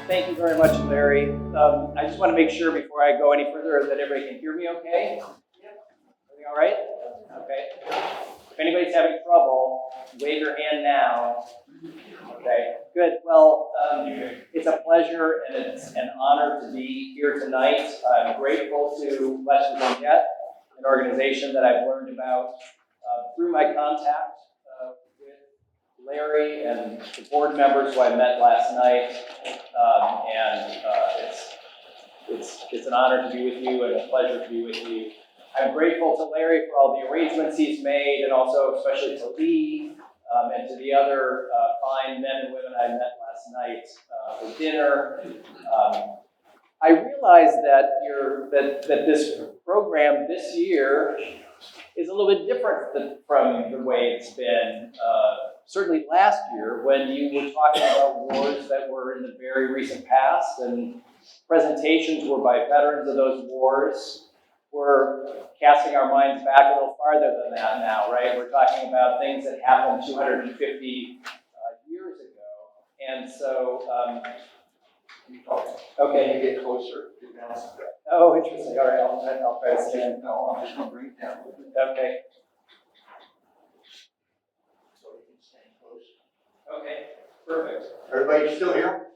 Thank you very much, Larry. I just want to make sure before I go any further that everybody can hear me okay? Everything all right? Okay. If anybody's having trouble, wave your hand now. Okay, good. Well, it's a pleasure and it's an honor to be here tonight. I'm grateful to Western Jet, an organization that I've learned about through my contact with Larry and the board members who I met last night. It's an honor to be with you and a pleasure to be with you. I'm grateful to Larry for all the arrangements he's made, and also especially to Lee and to the other fine men and women I met last night for dinner. I realize that this program this year is a little bit different from the way it's been certainly last year, when you were talking about wars that were in the very recent past, and presentations were by veterans of those wars. We're casting our minds back a little farther than that now, right? We're talking about things that happened 250 years ago. And so, okay. You get closer. Oh, interesting. All right, I'll try to stand. No, I'm just going to bring it down. Okay. So you can stand close. Okay, perfect. Everybody still here?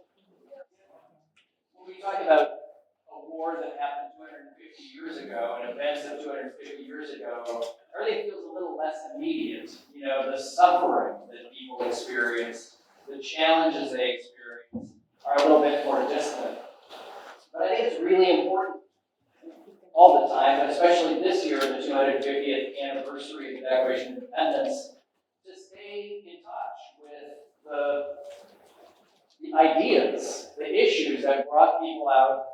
When we talk about a war that happened 250 years ago and events of 250 years ago, everything feels a little less immediate. You know, the suffering that people experience, the challenges they experience are a little bit more distant. But I think it's really important all the time, but especially this year, the 250th anniversary of the Declaration of Independence, to stay in touch with the ideas, the issues that brought people out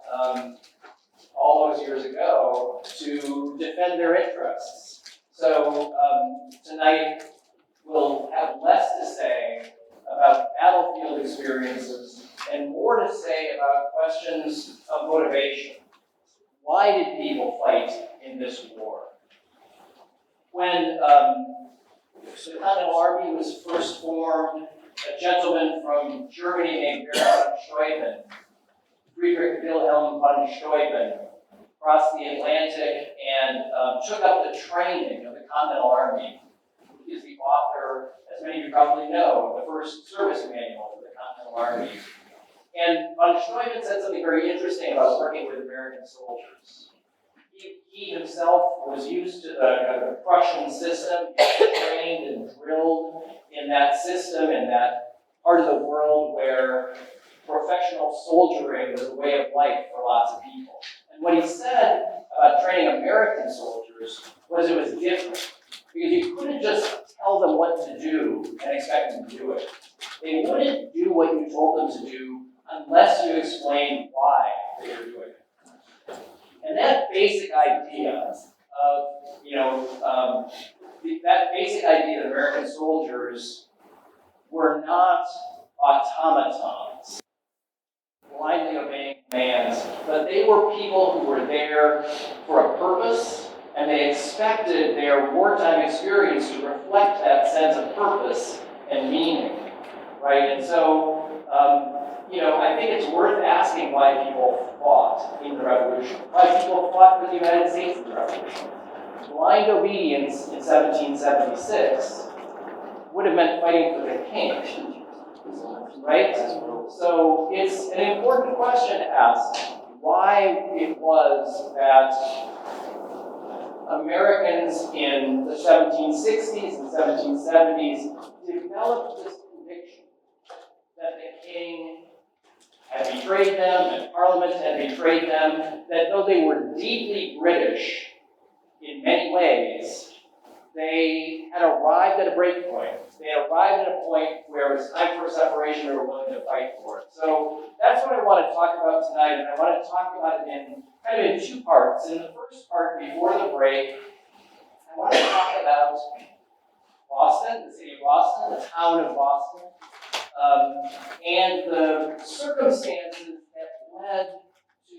all those years ago to defend their interests. So tonight we'll have less to say about battlefield experiences and more to say about questions of motivation. Why did people fight in this war? When the Continental Army was first formed, a gentleman from Germany named Baron von Steuben, Friedrich Wilhelm von Steuben, crossed the Atlantic and took up the training of the Continental Army. He is the author, as many of you probably know, of the first service manual for the Continental Army. And von Steuben said something very interesting about working with American soldiers. He himself was used to the Prussian system, trained and drilled in that system, in that part of the world where professional soldiering was a way of life for lots of people. And what he said about training American soldiers was it was different, because you couldn't just tell them what to do and expect them to do it. They wouldn't do what you told them to do unless you explained why they were doing it. And that basic idea of, that basic idea that American soldiers were not automatons, blindly obeying commands, but they were people who were there for a purpose, and they expected their wartime experience to reflect that sense of purpose and meaning, right? And so, I think it's worth asking why people fought in the Revolution, why people fought for the United States in the Revolution. Blind obedience in 1776 would have meant fighting for the king, right? So it's an important question to ask why it was that Americans in the 1760s and 1770s developed this conviction that the king had betrayed them, and Parliament had betrayed them, that though they were deeply British in many ways, they had arrived at a break point. They had arrived at a point where it was time for separation, they were willing to fight for it. So that's what I want to talk about tonight, and I want to talk about it in two parts. In the first part, before the break, I want to talk about Boston, the city of Boston, the town of Boston, and the circumstances that led to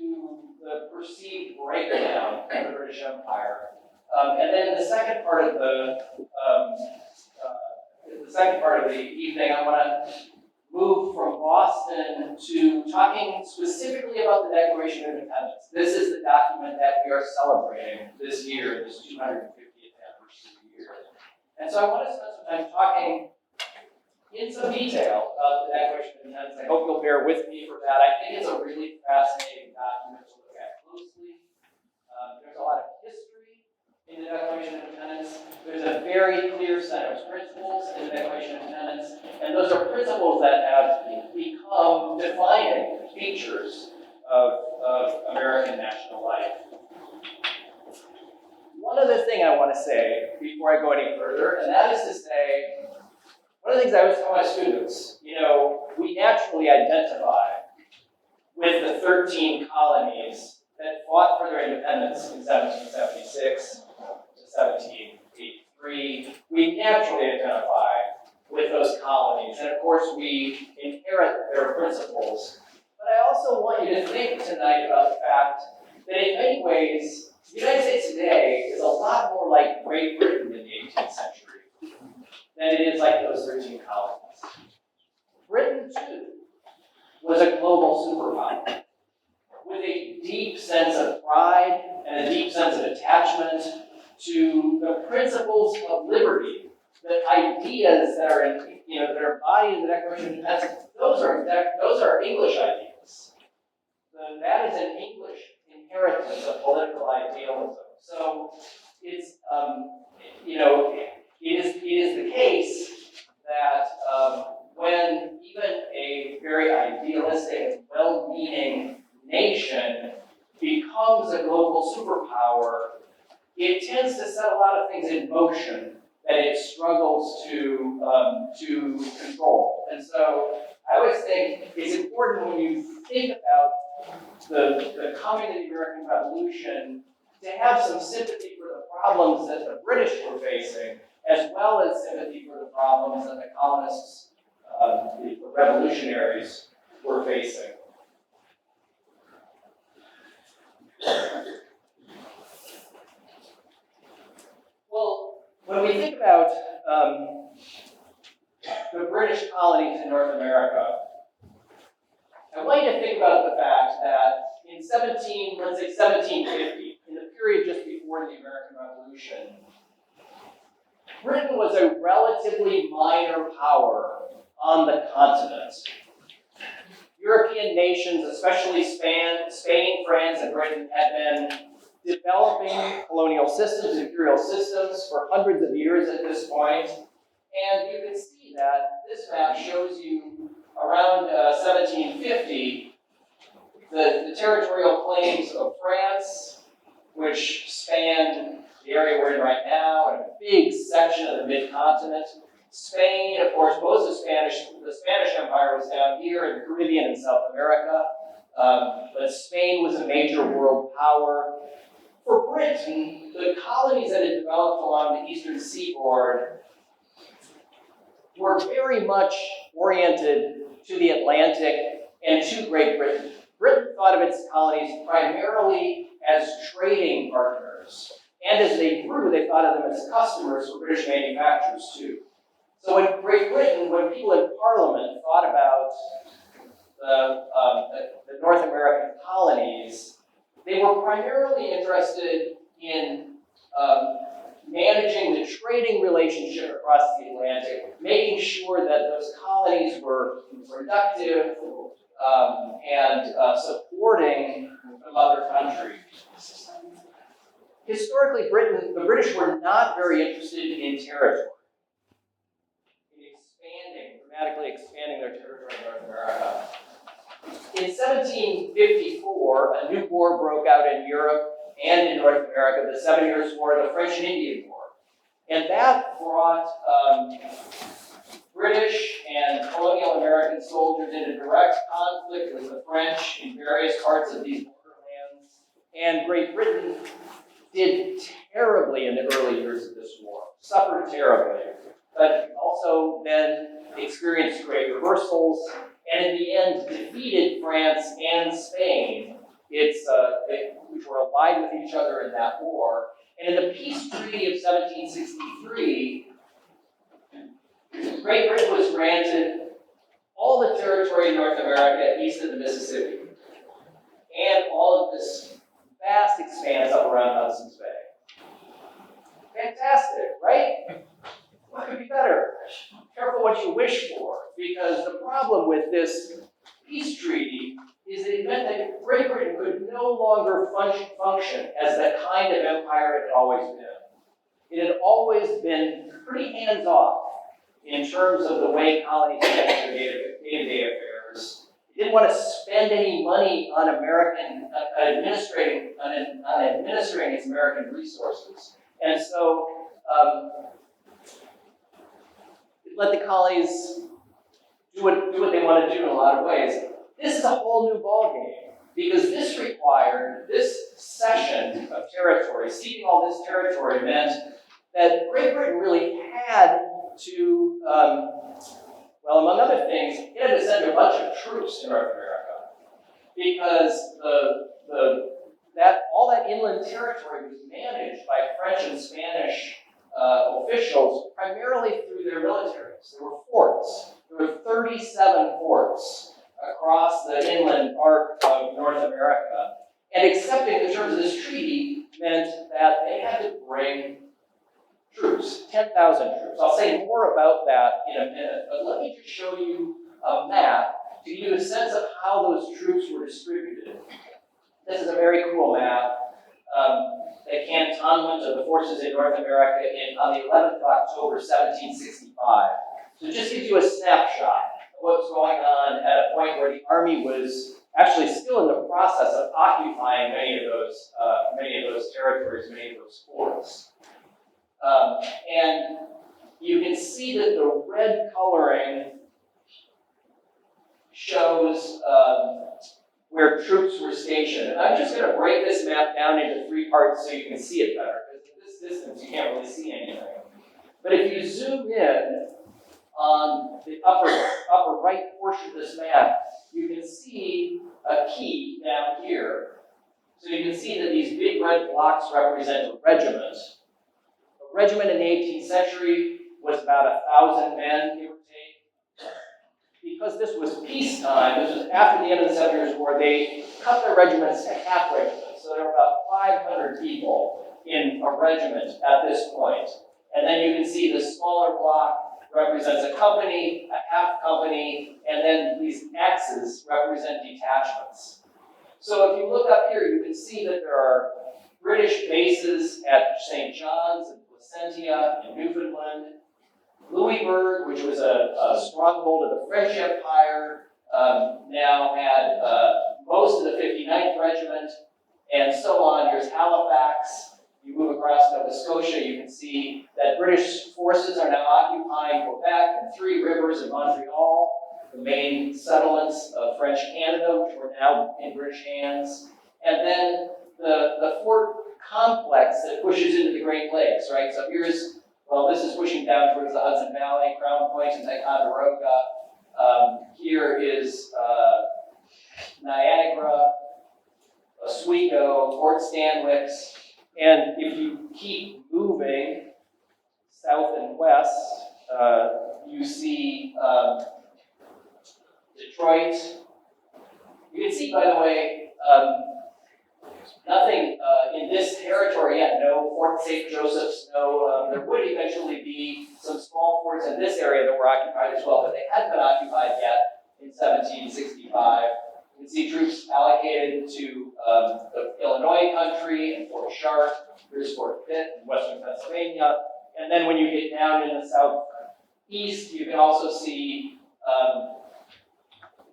the perceived breakdown of the British Empire. And then the second part of the evening, I want to moved from Boston to talking specifically about the Declaration of Independence. This is the document that we are celebrating this year, this 250th anniversary year. And so I want to spend some time talking in some detail about the Declaration of Independence. I hope you'll bear with me for that. I think it's a really fascinating document to look at closely. There's a lot of history in the Declaration of Independence. There's a very clear set of principles in the Declaration of Independence, and those are principles that have become defining features of American national life. One other thing I want to say before I go any further, and that is to say, one of the things I always tell my students, we naturally identify with the 13 colonies that fought for their independence in 1776 to 1783. We naturally identify with those colonies, and of course we inherit their principles. But I also want you to think tonight about the fact that in many ways, the United States today is a lot more like Great Britain in the 18th century than it is like those 13 colonies. Britain, too, was a global superpower with a deep sense of pride and a deep sense of attachment to the principles of liberty, the ideas that are that are embodied in the Declaration of Independence. Those are English ideas. That is an English inheritance of political idealism. So it's it is the case that when even a very idealistic, well-meaning nation becomes a global superpower, it tends to set a lot of things in motion that it struggles to control. And so I always think it's important when you think about the coming of the American Revolution to have some sympathy for the problems that the British were facing, as well as sympathy for the problems that the colonists, the revolutionaries, were facing. Well, when we think about the British colonies in North America, I want you to think about the fact that in 1750, in the period just before the American Revolution, Britain was a relatively minor power on the continent. European nations, especially Spain, France, and Britain, had been developing colonial systems, imperial systems, for hundreds of years at this point. And you can see that this map shows you around 1750 the territorial claims of France, which spanned the area we're in right now, and a big section of the mid-continent. Spain, of course, the Spanish Empire was down here in the Caribbean and South America, but Spain was a major world power. For Britain, the colonies that had developed along the eastern seaboard were very much oriented to the Atlantic and to Great Britain. Britain thought of its colonies primarily as trading partners, and as they grew, they thought of them as customers for British manufacturers too. So in Great Britain, when people in Parliament thought about the North American colonies, they were primarily interested in managing the trading relationship across the Atlantic, making sure that those colonies were productive and supporting the mother country. Historically, the British were not very interested in territory, dramatically expanding their territory in North America. In 1754, a new war broke out in Europe and in North America, the 7 Years' War, the French and Indian War. And that brought British and colonial American soldiers into direct conflict with the French in various parts of these borderlands. And Great Britain did terribly in the early years of this war, suffered terribly, but also then experienced great reversals, and in the end defeated France and Spain, which were allied with each other in that war. And in the Peace Treaty of 1763, Great Britain was granted all the territory in North America east of the Mississippi, and all of this vast expanse up around Hudson's Bay. Fantastic, right? What could be better? Careful what you wish for, because the problem with this peace treaty is that it meant that Great Britain could no longer function as the kind of empire it had always been. It had always been pretty hands-off in terms of the way colonies managed their day-to-day affairs. It didn't want to spend any money on administrating its American resources. And so it let the colonies do what they want to do in a lot of ways. This is a whole new ballgame, because this required, this cession of territory, ceding all this territory meant that Great Britain really had to, well, among other things, it had to send a bunch of troops to North America, because all that inland territory was managed by French and Spanish officials primarily through their militaries. There were forts. There were 37 forts across the inland arc of North America. And accepting the terms of this treaty meant that they had to bring troops, 10,000 troops. I'll say more about that in a minute, but let me just show you a map to give you a sense of how those troops were distributed. This is a very cool map. The cantonment of the forces in North America on the 11th of October, 1765. So it just gives you a snapshot of what's going on at a point where the army was actually still in the process of occupying many of those territories, many of those forts. And you can see that the red coloring shows where troops were stationed. I'm just going to break this map down into 3 parts so you can see it better, because at this distance you can't really see anything. But if you zoom in on the upper right portion of this map, you can see a key down here. So you can see that these big red blocks represent a regiment. A regiment in the 18th century was about 1,000 men, give or take. Because this was peacetime, this was after the end of the 7 Years' War, they cut their regiments to half regiments. So there were about 500 people in a regiment at this point. And then you can see the smaller block represents a company, a half company, and then these X's represent detachments. So if you look up here, you can see that there are British bases at St. John's and Placentia in Newfoundland. Louisburg, which was a stronghold of the French Empire, now had most of the 59th Regiment, and so on. Here's Halifax. You move across Nova Scotia, you can see that British forces are now occupying Quebec and Three Rivers and Montreal, the main settlements of French Canada, which were now in British hands. And then the fort complex that pushes into the Great Lakes, right? So here's, well, this is pushing down towards the Hudson Valley, Crown Point and Ticonderoga. Here is Niagara, Oswego, Fort Stanwix. And if you keep moving south and west, you see Detroit. You can see, by the way, nothing in this territory yet. No Fort St. Joseph's, no. There would eventually be some small forts in this area that were occupied as well, but they hadn't been occupied yet in 1765. You can see troops allocated to the Illinois country and Fort Sharp. Here's Fort Pitt in western Pennsylvania. And then when you get down in the southeast, you can also see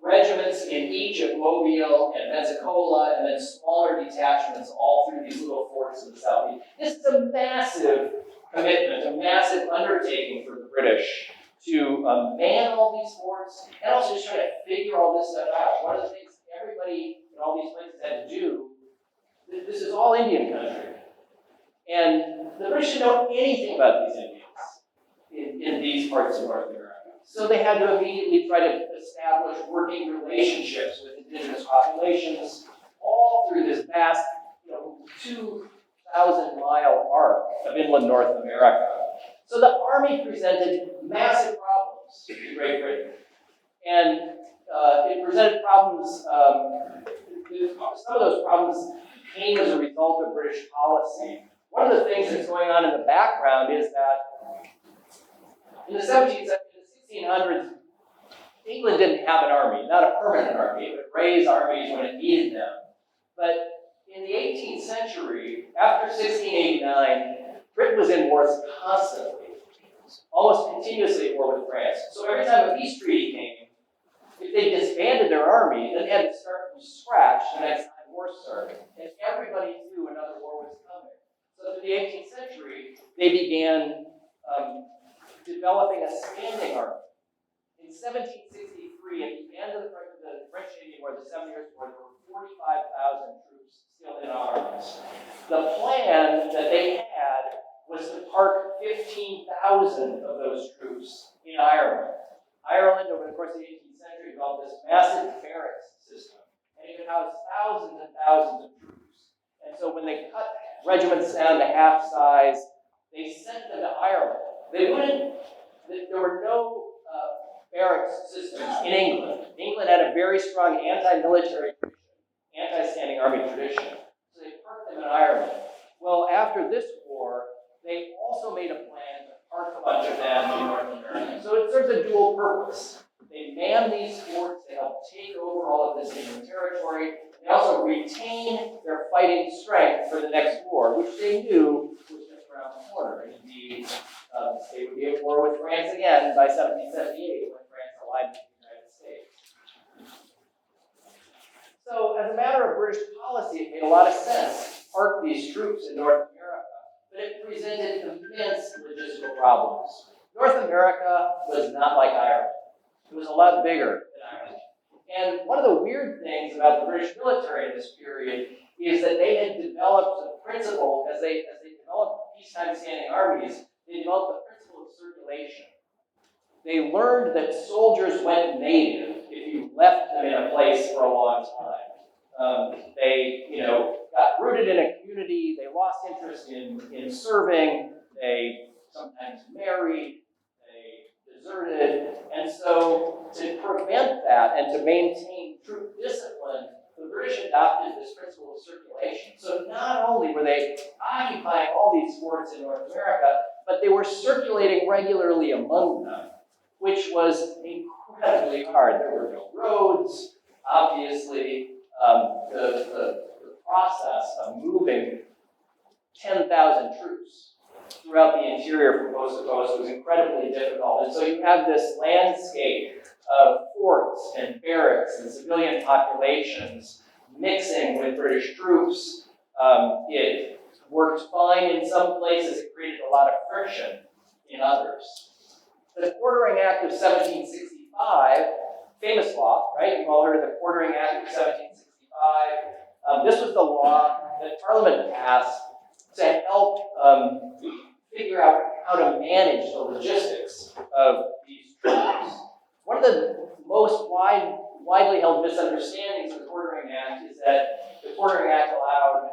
regiments in each of Mobile and Pensacola, and then smaller detachments all through these little forts in the southeast. This is a massive commitment, a massive undertaking for the British to man all these forts and also just try to figure all this stuff out. One of the things everybody in all these places had to do, this is all Indian country. And the British didn't know anything about these Indians in these parts of North America. So they had to immediately try to establish working relationships with indigenous populations all through this vast, 2,000-mile arc of inland North America. So the army presented massive problems to Great Britain. And it presented problems. Some of those problems came as a result of British policy. One of the things that's going on in the background is that in the 1600s, England didn't have an army, not a permanent army. It would raise armies when it needed them. But in the 18th century, after 1689, Britain was in wars constantly, almost continuously at war with France. So every time a peace treaty came, if they disbanded their army, then they had to start from scratch the next time war started. And everybody knew another war was coming. So through the 18th century, they began developing a standing army. In 1763, at the end of the French-Indian War, the 7 Years' War, there were 45,000 troops still in arms. The plan that they had was to park 15,000 of those troops in Ireland. Ireland, over the course of the 18th century, developed this massive barracks system, and it could house thousands and thousands of troops. And so when they cut regiments down to half size, they sent them to Ireland. There were no barracks systems in England. England had a very strong anti-military tradition, anti-standing army tradition. So they parked them in Ireland. Well, after this war, they also made a plan to park a bunch of them in North America. So it serves a dual purpose. They man these forts, they help take over all of this Indian territory. They also retain their fighting strength for the next war, which they knew was just around the corner. Indeed, they would be at war with France again by 1778 when France allied with the United States. So, as a matter of British policy, it made a lot of sense to park these troops in North America, but it presented immense logistical problems. North America was not like Ireland. It was a lot bigger than Ireland. And one of the weird things about the British military in this period is that they had developed a principle, as they developed peacetime standing armies, they developed the principle of circulation. They learned that soldiers went native if you left them in a place for a long time. They, got rooted in a community. They lost interest in serving. They sometimes married. They deserted. And so, to prevent that and to maintain troop discipline, the British adopted this principle of circulation. So not only were they occupying all these forts in North America, but they were circulating regularly among them, which was incredibly hard. There were no roads, obviously. The process of moving 10,000 troops throughout the interior from coast to coast was incredibly difficult. And so you have this landscape of forts and barracks and civilian populations mixing with British troops. It worked fine in some places. It created a lot of friction in others. The Quartering Act of 1765, famous law, right? You've all heard of the Quartering Act of 1765. This was the law that Parliament passed to help figure out how to manage the logistics of these troops. One of the most widely held misunderstandings of the Quartering Act is that the Quartering Act allowed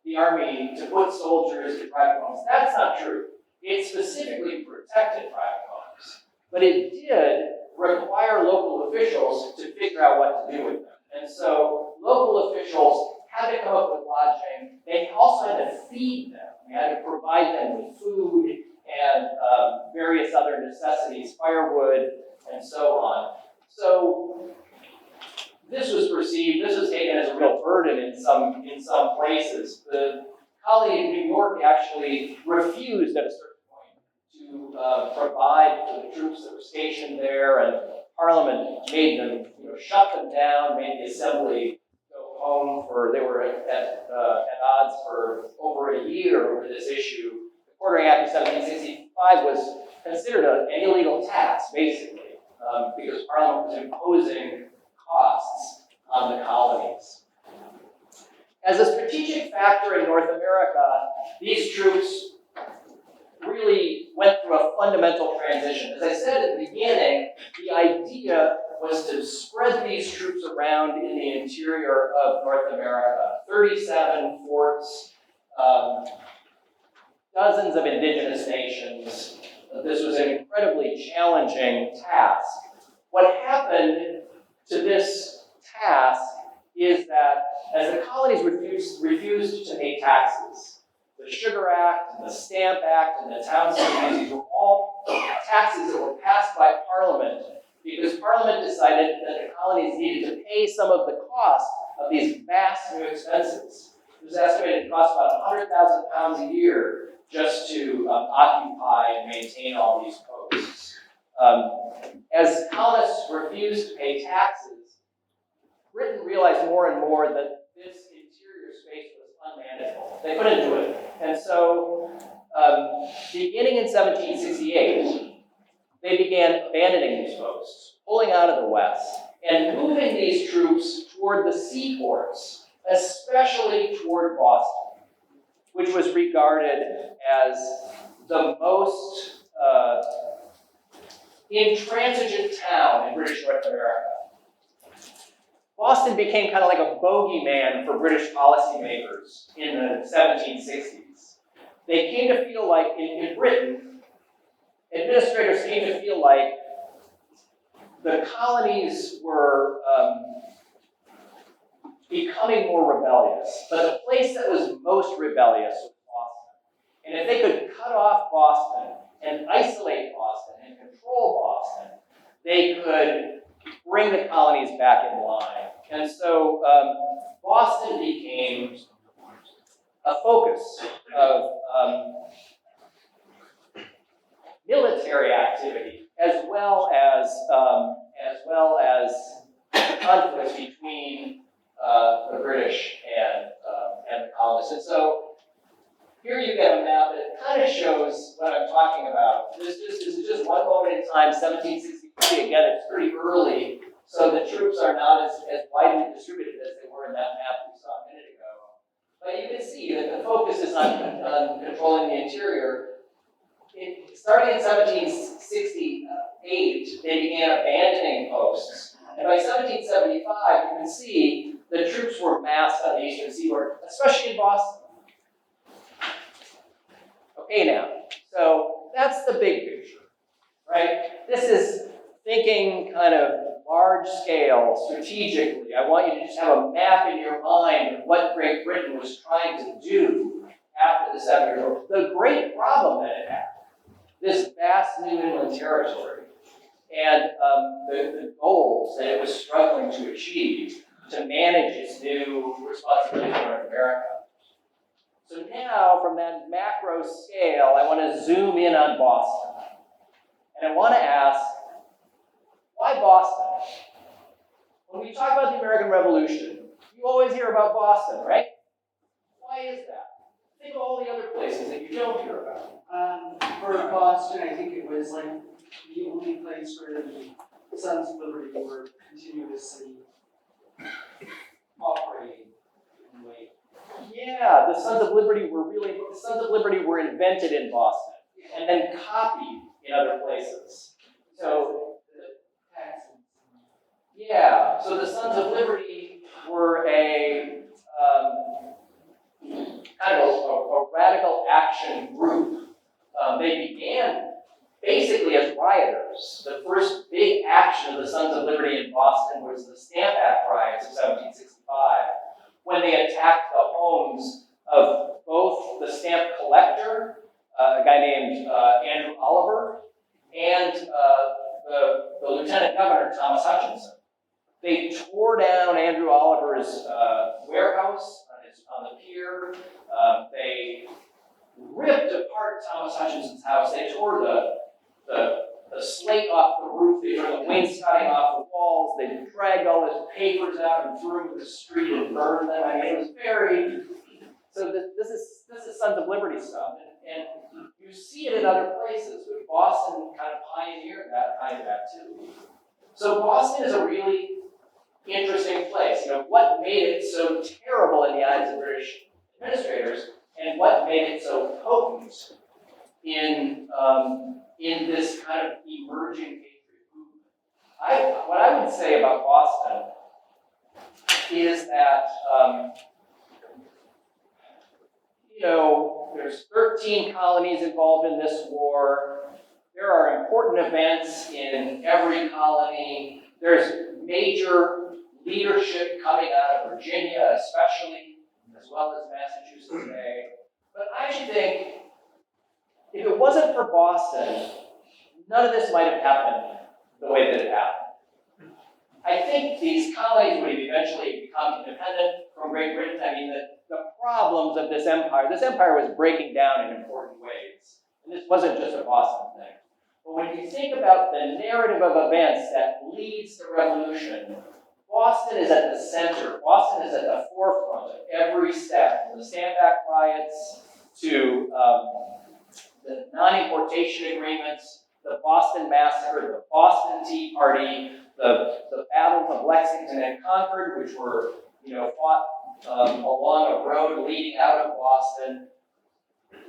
the army to put soldiers in private homes. That's not true. It specifically protected private homes, but it did require local officials to figure out what to do with them. And so local officials had to come up with lodging. They also had to feed them. They had to provide them with food and various other necessities, firewood, and so on. So this was taken as a real burden in some places. The colony of New York actually refused at a certain point to provide for the troops that were stationed there, and Parliament made them, shut them down, made the assembly go home they were at odds for over a year over this issue. The Quartering Act of 1765 was considered an illegal tax, basically, because Parliament was imposing costs on the colonies. As a strategic factor in North America, these troops really went through a fundamental transition. As I said at the beginning, the idea was to spread these troops around in the interior of North America. 37 forts, dozens of indigenous nations. This was an incredibly challenging task. what happened to this task is that as the colonies refused to pay taxes, the Sugar Act, and the Stamp Act, and the Townshend Duties were all taxes that were passed by Parliament because Parliament decided that the colonies needed to pay some of the cost of these vast new expenses. It was estimated to cost about £100,000 a year just to occupy and maintain all these posts. As colonists refused to pay taxes, Britain realized more and more that this interior space was unmanageable. They couldn't do it. And so, beginning in 1768, they began abandoning these posts, pulling out of the west, and moving these troops toward the seaports, especially toward Boston, which was regarded as the most intransigent town in British North America. Boston became kind of like a bogeyman for British policymakers in the 1760s. They came to feel like, in Britain, administrators came to feel like the colonies were becoming more rebellious. But the place that was most rebellious was Boston. And if they could cut off Boston and isolate Boston and control Boston, they could bring the colonies back in line. And so Boston became a focus of military activity, as well as conflicts between the British and the colonists. And so here you get a map that kind of shows what I'm talking about. This is just one moment in time, 1763. Again, it's pretty early, so the troops are not as widely distributed as they were in that map we saw a minute ago. But you can see that the focus is on controlling the interior. Starting in 1768, they began abandoning posts. And by 1775, you can see the troops were massed on the eastern seaboard, especially in Boston. Okay, now, so that's the big picture, right? This is thinking kind of large scale, strategically. I want you to just have a map in your mind of what Great Britain was trying to do after the 7 Years' War. The great problem that it had, this vast New England territory, and the goals that it was struggling to achieve to manage its new responsibility for North America. So now, from that macro scale, I want to zoom in on Boston. And I want to ask, why Boston? When we talk about the American Revolution, you always hear about Boston, right? Why is that? Think of all the other places that you don't hear about. For Boston, I think it was like the only place where the Sons of Liberty were continuously operating in a way. Yeah, the Sons of Liberty were invented in Boston and then copied in other places. So, yeah, so the Sons of Liberty were a kind of a radical action group. They began basically as rioters. The first big action of the Sons of Liberty in Boston was the Stamp Act riots of 1765, when they attacked the homes of both the stamp collector, a guy named Andrew Oliver, and the Lieutenant Governor, Thomas Hutchinson. They tore down Andrew Oliver's warehouse on the pier. They ripped apart Thomas Hutchinson's house. They tore the slate off the roof. They tore the wainscoting off the walls. They dragged all his papers out and threw them in the street and burned them. I mean, it was very. So this is Sons of Liberty stuff, and you see it in other places. But Boston kind of pioneered that kind of activity. So Boston is a really interesting place. You know, what made it so terrible in the eyes of British administrators, and what made it so potent in this kind of emerging patriot movement. What I would say about Boston is that there's 13 colonies involved in this war. There are important events in every colony. There's major leadership coming out of Virginia, especially, as well as Massachusetts Bay. But I think if it wasn't for Boston, none of this might have happened the way that it happened. I think these colonies would have eventually become independent from Great Britain. I mean, the problems of this empire was breaking down in important ways. And this wasn't just a Boston thing. But when you think about the narrative of events that leads the revolution, Boston is at the center. Boston is at the forefront of every step, from the Stand Back riots to the non-importation agreements, the Boston Massacre, the Boston Tea Party, the battles of Lexington and Concord, which were, fought along a road leading out of Boston.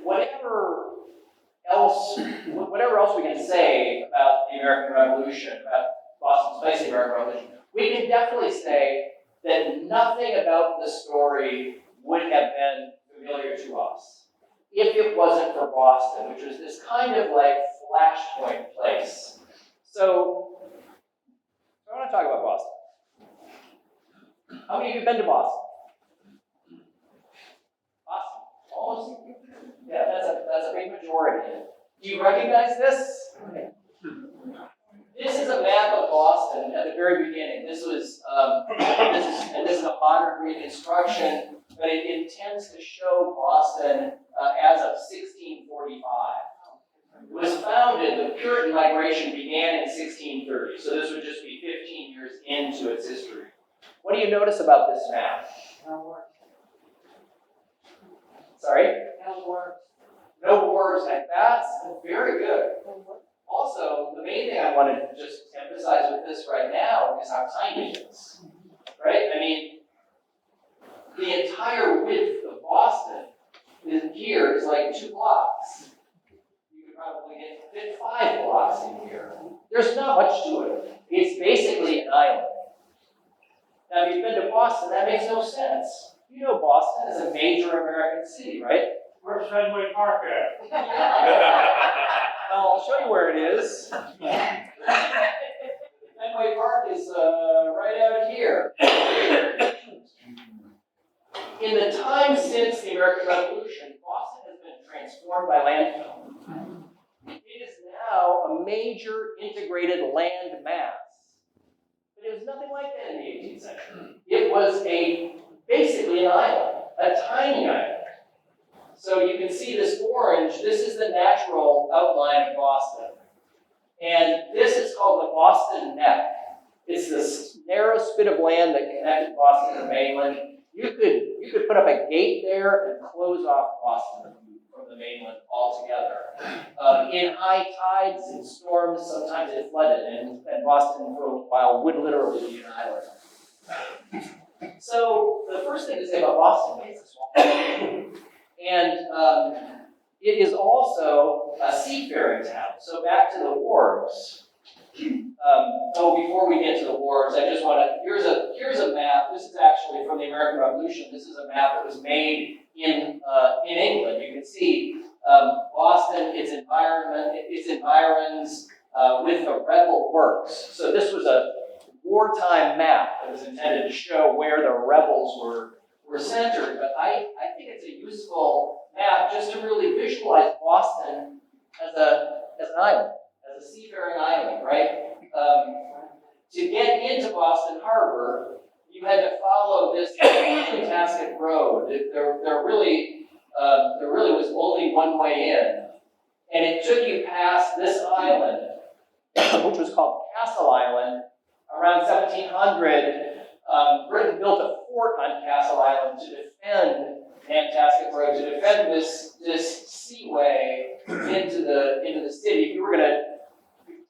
Whatever else we can say about the American Revolution, about Boston's place in the American Revolution, we can definitely say that nothing about the story would have been familiar to us if it wasn't for Boston, which was this kind of like flashpoint place. So I want to talk about Boston. How many of you have been to Boston? Awesome. Almost. Yeah, that's a big majority. Do you recognize this? This is a map of Boston at the very beginning. This was this is a modern reconstruction, but it intends to show Boston as of 1645. It was founded, the Puritan migration began in 1630, so this would just be 15 years into its history. What do you notice about this map? Sorry? No wars. That's very good. Also, the main thing I want to just emphasize with this right now is how tiny it is. Right? I mean, the entire width of Boston here is like 2 blocks. You could probably fit 5 blocks in here. There's not much to it. It's basically an island. Now, if you've been to Boston, that makes no sense. You know Boston is a major American city, right? Where's Fenway Park at? I'll show you where it is. Fenway Park is right out here. In the time since the American Revolution, Boston has been transformed by landfill. It is now a major integrated land mass. But it was nothing like that in the 18th century. It was basically an island, a tiny island. So you can see this orange, this is the natural outline of Boston. And this is called the Boston Neck. It's this narrow spit of land that connected Boston to the mainland. You could put up a gate there and close off Boston from the mainland altogether. In high tides and storms, sometimes it flooded, and Boston for a while would literally be an island. So the first thing to say about Boston is it's small. And it is also a seafaring town. So back to the wharves. Before we get to the wharves, I just want to, here's a map. This is actually from the American Revolution. This is a map that was made in England. You can see Boston, its environs with the rebel works. So this was a wartime map that was intended to show where the rebels were centered. But I think it's a useful map just to really visualize Boston as an island, as a seafaring island, right? To get into Boston Harbor, you had to follow this fantastic road. There really was only one way in, and it took you past this island, which was called Castle Island. Around 1700, Britain built a fort on Castle Island to defend Nantasket Road, to defend this seaway into the city. If you were going to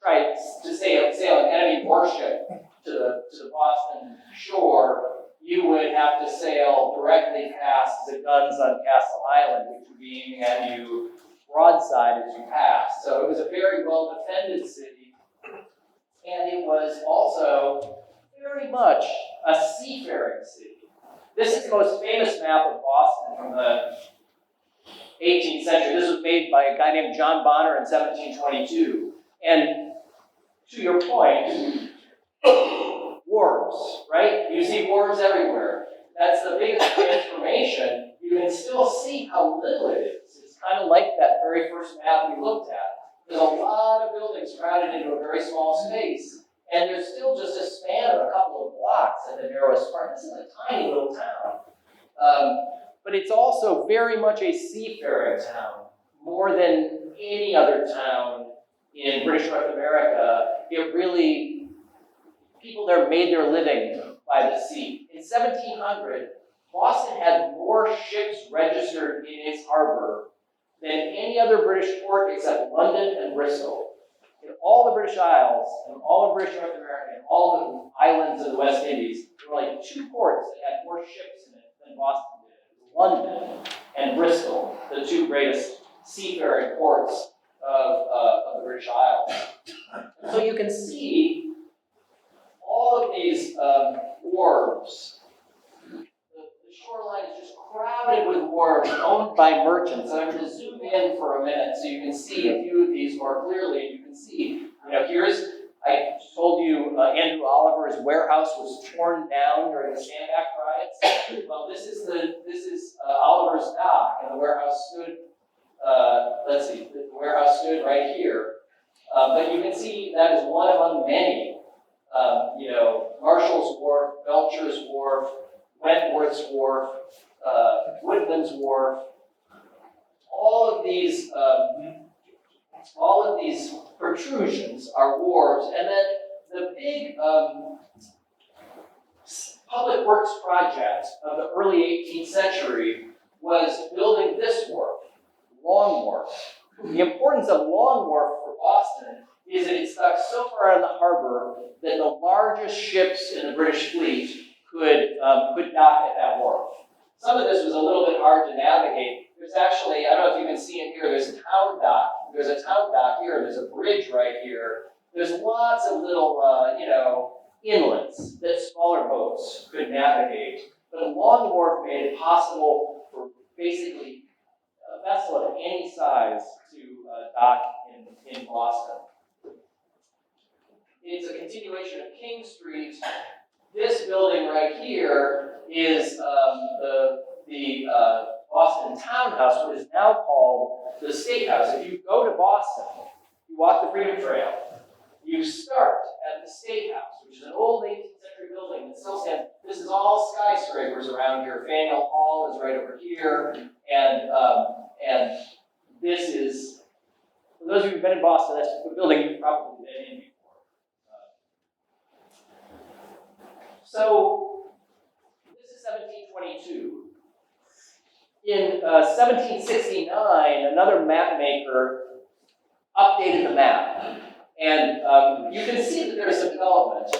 try to sail an enemy warship to the Boston shore, you would have to sail directly past the guns on Castle Island, which would be aiming at you broadside as you passed. So it was a very well-defended city, and it was also very much a seafaring city. This is the most famous map of Boston from the 18th century. This was was made by a guy named John Bonner in 1722. And to your point, wharves, right? You see wharves everywhere. That's the biggest transformation. You can still see how little it is. It's kind of like that very first map we looked at. There's a lot of buildings crowded into a very small space, and there's still just a span of a couple of blocks at the narrowest part. This is a tiny little town. But it's also very much a seafaring town, more than any other town in British North America. It really, people there made their living by the sea. In 1700, Boston had more ships registered in its harbor than any other British port except London and Bristol. In all the British Isles, and all of British North America, and all the islands of the West Indies, there were like 2 ports that had more ships in it than Boston did. It was London and Bristol, the 2 greatest seafaring ports of the British Isles. So you can see all of these wharves. The shoreline is just crowded with wharves owned by merchants. And I'm going to zoom in for a minute so you can see a few of these more clearly. You can see, I told you Andrew Oliver's warehouse was torn down during the Sandbach riots. Well, this is Oliver's dock, and the warehouse stood. The warehouse stood right here. But you can see that is one among many. Marshall's Wharf, Belcher's Wharf, Wentworth's Wharf, Woodman's Wharf. All of these protrusions are wharves, and then the big public works project of the early 18th century was building this wharf, Long Wharf. The importance of Long Wharf for Boston is that it stuck so far in the harbor that the largest ships in the British fleet could dock at that wharf. Some of this was a little bit hard to navigate. There's actually, I don't know if you can see it here, there's a town dock. There's a town dock here, there's a bridge right here. There's lots of little, inlets that smaller boats could navigate. But Long Wharf made it possible for basically a vessel of any size to dock in Boston. It's a continuation of King Street. This building right here is the Boston Townhouse, what is now called the State House. If you go to Boston, you walk the Freedom Trail, you start at the State House, which is an old 18th century building that still stands. This is all skyscrapers around here. Faneuil Hall is right over here, and this is, for those of you who've been in Boston, that's the building you've probably been in before. So, this is 1722. In 1769, another map maker updated the map. And you can see that there's some development.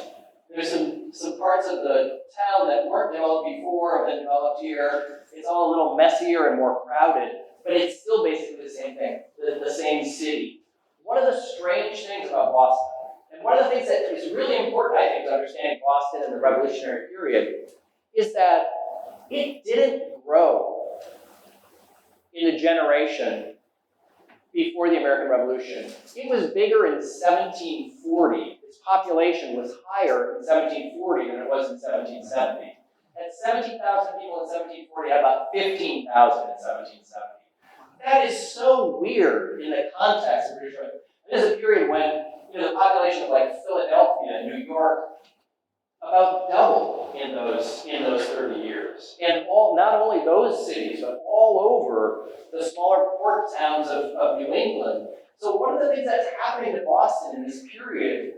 There's some parts of the town that weren't developed before have been developed here. It's all a little messier and more crowded, but it's still basically the same thing, the same city. One of the strange things about Boston, and one of the things that is really important, I think, to understanding Boston in the Revolutionary period, is that it didn't grow in the generation before the American Revolution. It was bigger in 1740. Its population was higher in 1740 than it was in 1770. At 17,000 people in 1740, had about 15,000 in 1770. That is so weird in the context of British Revolution. It is a period when the population of like Philadelphia and New York about doubled in those 30 years. And not only those cities, but all over the smaller port towns of New England. So one of the things that's happening to Boston in this period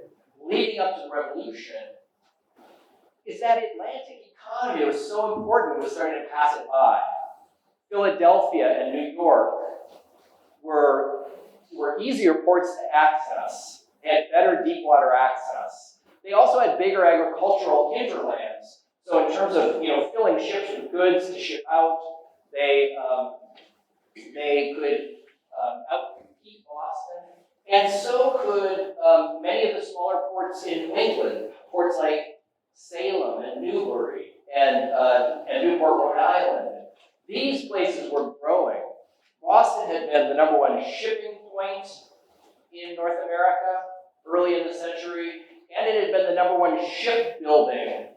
leading up to the Revolution is that Atlantic economy was so important, it was starting to pass it by. Philadelphia and New York were easier ports to access. They had better deep water access. They also had bigger agricultural hinterlands. So in terms of filling ships with goods to ship out, they could outcompete Boston, and so could many of the smaller ports in New England, ports like Salem and Newbury and Newport, Rhode Island. These places were growing. Boston Boston had been the #1 shipping point in North America early in the century, and it had been the #1 shipbuilding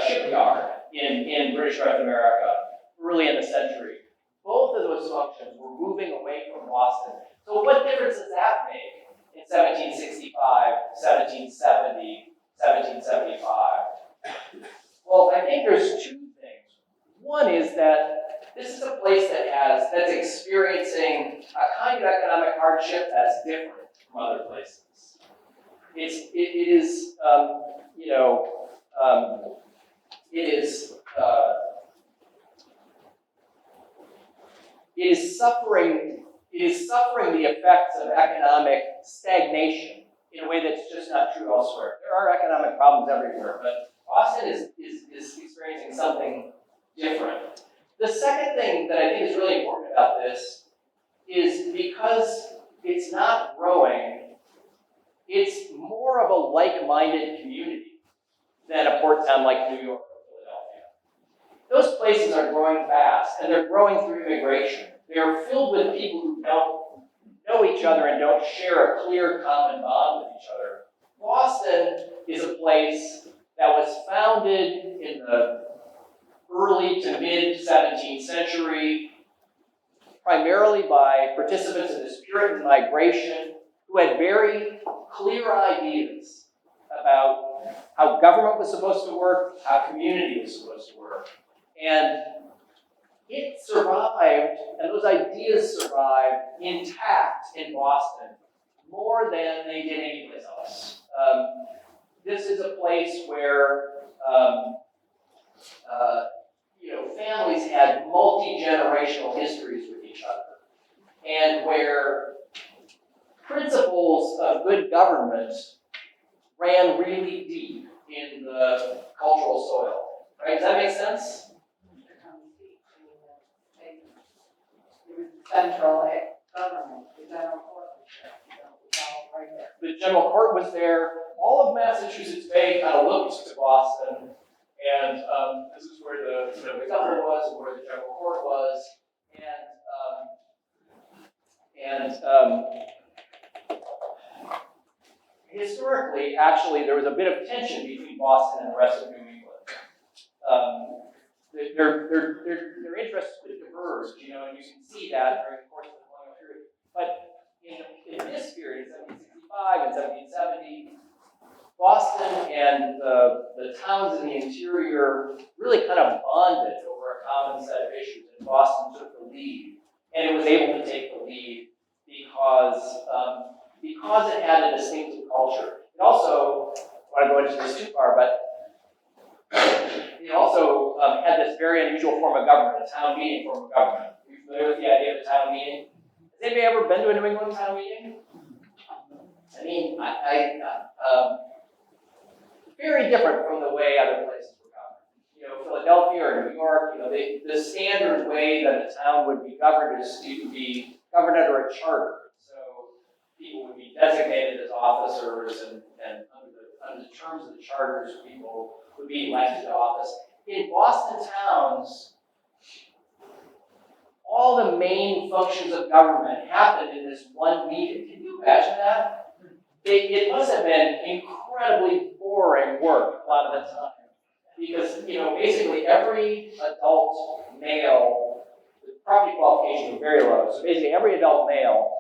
shipyard in British North America early in the century. Both of those functions were moving away from Boston. So what difference does that make in 1765, 1770, 1775? Well, I think there's two things. One is that this is a place that's experiencing a kind of economic hardship that's different from other places. It is suffering the effects of economic stagnation in a way that's just not true elsewhere. There are economic problems everywhere, but Boston is experiencing something different. The second thing that I think is really important about this is because it's not growing, it's more of a like-minded community than a port town like New York or Philadelphia. Those places are growing fast, and they're growing through immigration. They're filled with people who don't know each other and don't share a clear common bond with each other. Boston is a place that was founded in the early to mid-17th century, primarily by participants in this Puritan migration who had very clear ideas about how government was supposed to work, how community was supposed to work. And it survived, and those ideas survived intact in Boston more than they did anyplace else. This is a place where families had multi-generational histories with each other, and where principles of good government ran really deep in the cultural soil. Right? Does that make sense? Central government, the general court was right there. The general court was there. All of Massachusetts Bay kind of looked to Boston, and this is where the governor was, and where the general court was, historically, actually, there was a bit of tension between Boston and the rest of New England. Their interests could diverge, and you can see that during the course of the colonial period. But in this period, 1765 and 1770, Boston and the towns in the interior really kind of bonded over a common set of issues, and Boston took the lead. And it was able to take the lead because it had a distinctive culture. It also, I don't want to go into this too far, but it also had this very unusual form of government, a town meeting form of government. Are you familiar with the idea of a town meeting? Has anybody ever been to a New England town meeting? I mean, very different from the way other places were governed. Philadelphia or New York, the standard way that a town would be governed is to be governed under a charter. So people would be designated as officers, and under the terms of the charters, people would be elected to office. In Boston towns, all the main functions of government happened in this one meeting. Can you imagine that? It must have been incredibly boring work a lot of the time. Because, basically every adult male, the property qualifications were very low. So basically every adult male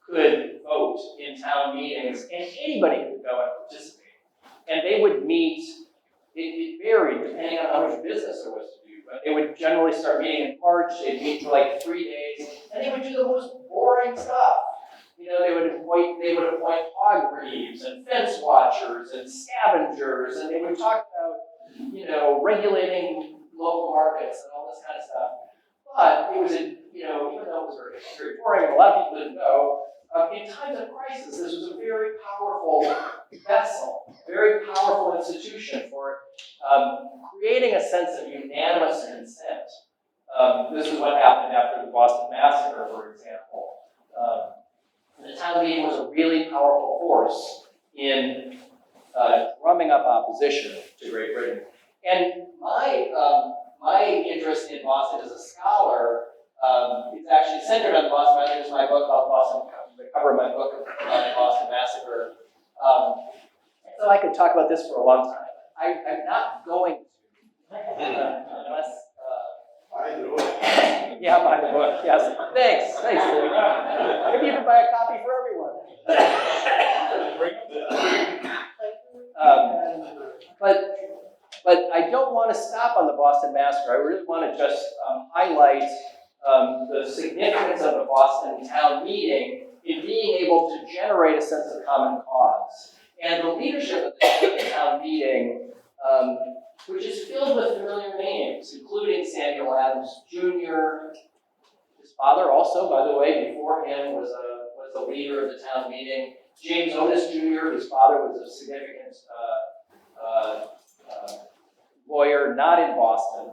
could vote in town meetings, and anybody could go and participate. And they would meet, it varied depending on how much business there was to do, but they would generally start meeting in March, they'd meet for like 3 days, and they would do the most boring stuff. They would appoint hog reeves and fence watchers and scavengers, and they would talk about, regulating local markets and all this kind of stuff. But it was, even though it was very, very boring and a lot of people didn't go, in times of crisis, this was a very powerful vessel, very powerful institution for creating a sense of unanimous consent. This is what happened after the Boston Massacre, for example. The town meeting was a really powerful force in drumming up opposition to Great Britain. And my interest in Boston as a scholar is actually centered on the Boston Massacre is my book about Boston, the cover of my book about the Boston Massacre. So I could talk about this for a long time. I'm not going to, unless, I do it. yeah, buy the book, yes. Thanks, Louis. Maybe you can buy a copy for everyone. But I don't want to stop on the Boston Massacre. I really want to just highlight the significance of the Boston town meeting in being able to generate a sense of common cause. And the leadership of the town meeting, which is filled with familiar names, including Samuel Adams Jr. His father also, by the way, before him was the leader of the town meeting. James Otis Jr., his father was a significant lawyer, not in Boston,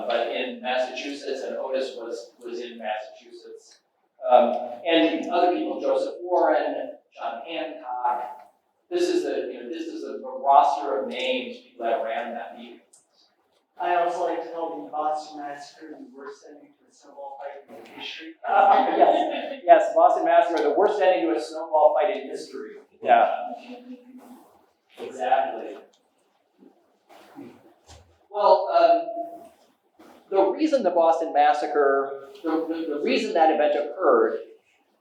but in Massachusetts, and Otis was in Massachusetts. And other people, Joseph Warren, John Hancock. This is the roster of names, people that ran that meeting. I also like to call the Boston Massacre the worst ending to a snowball fight in history. Yes, Boston Massacre, the worst ending to a snowball fight in history. Yeah. Exactly. Well, the reason the Boston Massacre, the reason that event occurred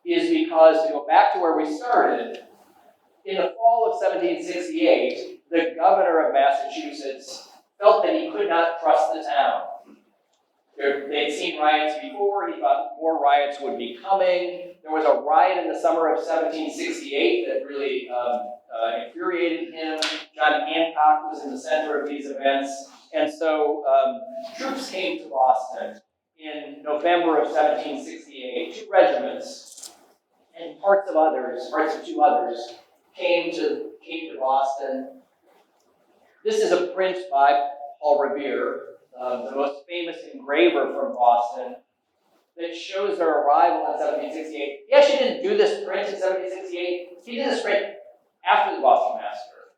is because, to go back to where we started, in the fall of 1768, the governor of Massachusetts felt that he could not trust the town. They'd seen riots before, he thought more riots would be coming. There was a riot in the summer of 1768 that really infuriated him. John Hancock was in the center of these events. And so troops came to Boston in November of 1768, 2 regiments, and parts of two others, came to Boston. This is a print by Paul Revere, the most famous engraver from Boston, that shows their arrival in 1768. He actually didn't do this print in 1768. He did this print after the Boston Massacre,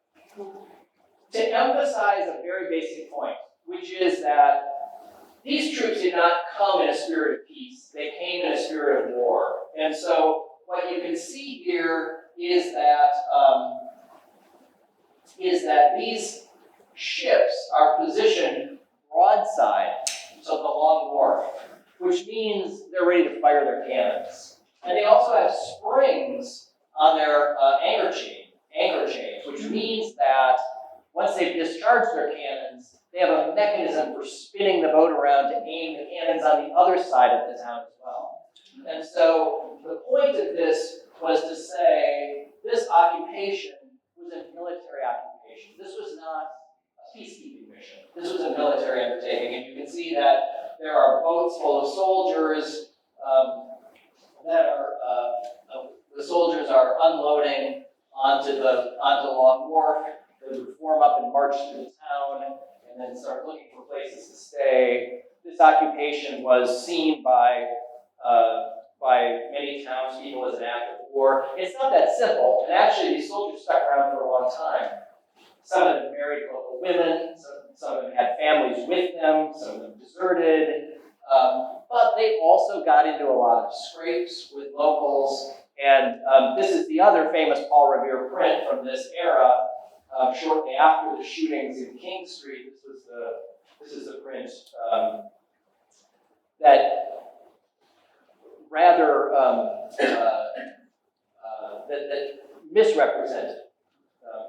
to emphasize a very basic point, which is that these troops did not come in a spirit of peace. They came in a spirit of war. And so what you can see here is that these ships are positioned broadside to the Long Wharf, which means they're ready to fire their cannons. And they also have springs on their anchor chains, which means that once they've discharged their cannons, they have a mechanism for spinning the boat around to aim the cannons on the other side of the town as well. And so the point of this was to say this occupation was a military occupation. This was not a peacekeeping mission. This was a military undertaking, and you can see that there are boats full of soldiers the soldiers are unloading onto Long Wharf. They would form up and march through the town, and then start looking for places to stay. This occupation was seen by many townspeople as an act of war. It's not that simple, and actually these soldiers stuck around for a long time. Some of them married local women, some of them had families with them, some of them deserted, but they also got into a lot of scrapes with locals, and this is the other famous Paul Revere print from this era, shortly after the shootings in King Street. This is the print that rather that misrepresented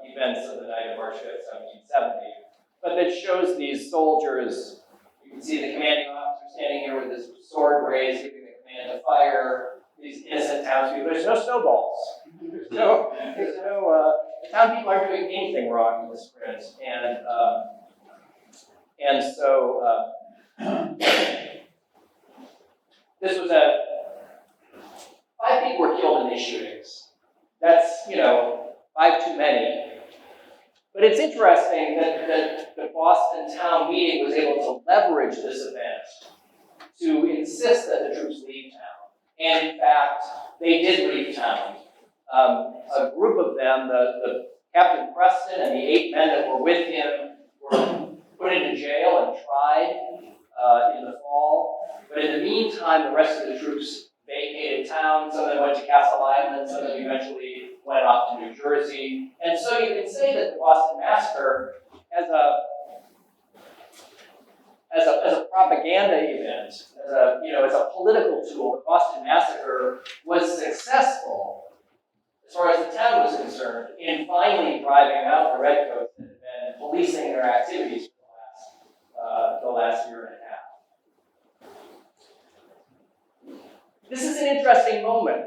events of the night of March 5th, 1770, but that shows these soldiers. You can see the commanding officer standing here with his sword raised, giving the command to fire. These innocent townspeople. There's no snowballs. There's no the town people aren't doing anything wrong in this print, and so this was 5 people were killed in these shootings. That's 5 too many. But it's interesting that the Boston town meeting was able to leverage this event to insist that the troops leave town. And in fact, they did leave town. A group of them, the Captain Preston and the 8 men that were with him, were put into jail and tried in the fall. But in the meantime, the rest of the troops vacated town, some of them went to Castle Island, some of them eventually went off to New Jersey. And so you can say that the Boston Massacre, as a propaganda event, as a political tool, the Boston Massacre was successful, as far as the town was concerned, in finally driving out the redcoats that had been policing their activities for the last year and a half. This is an interesting moment.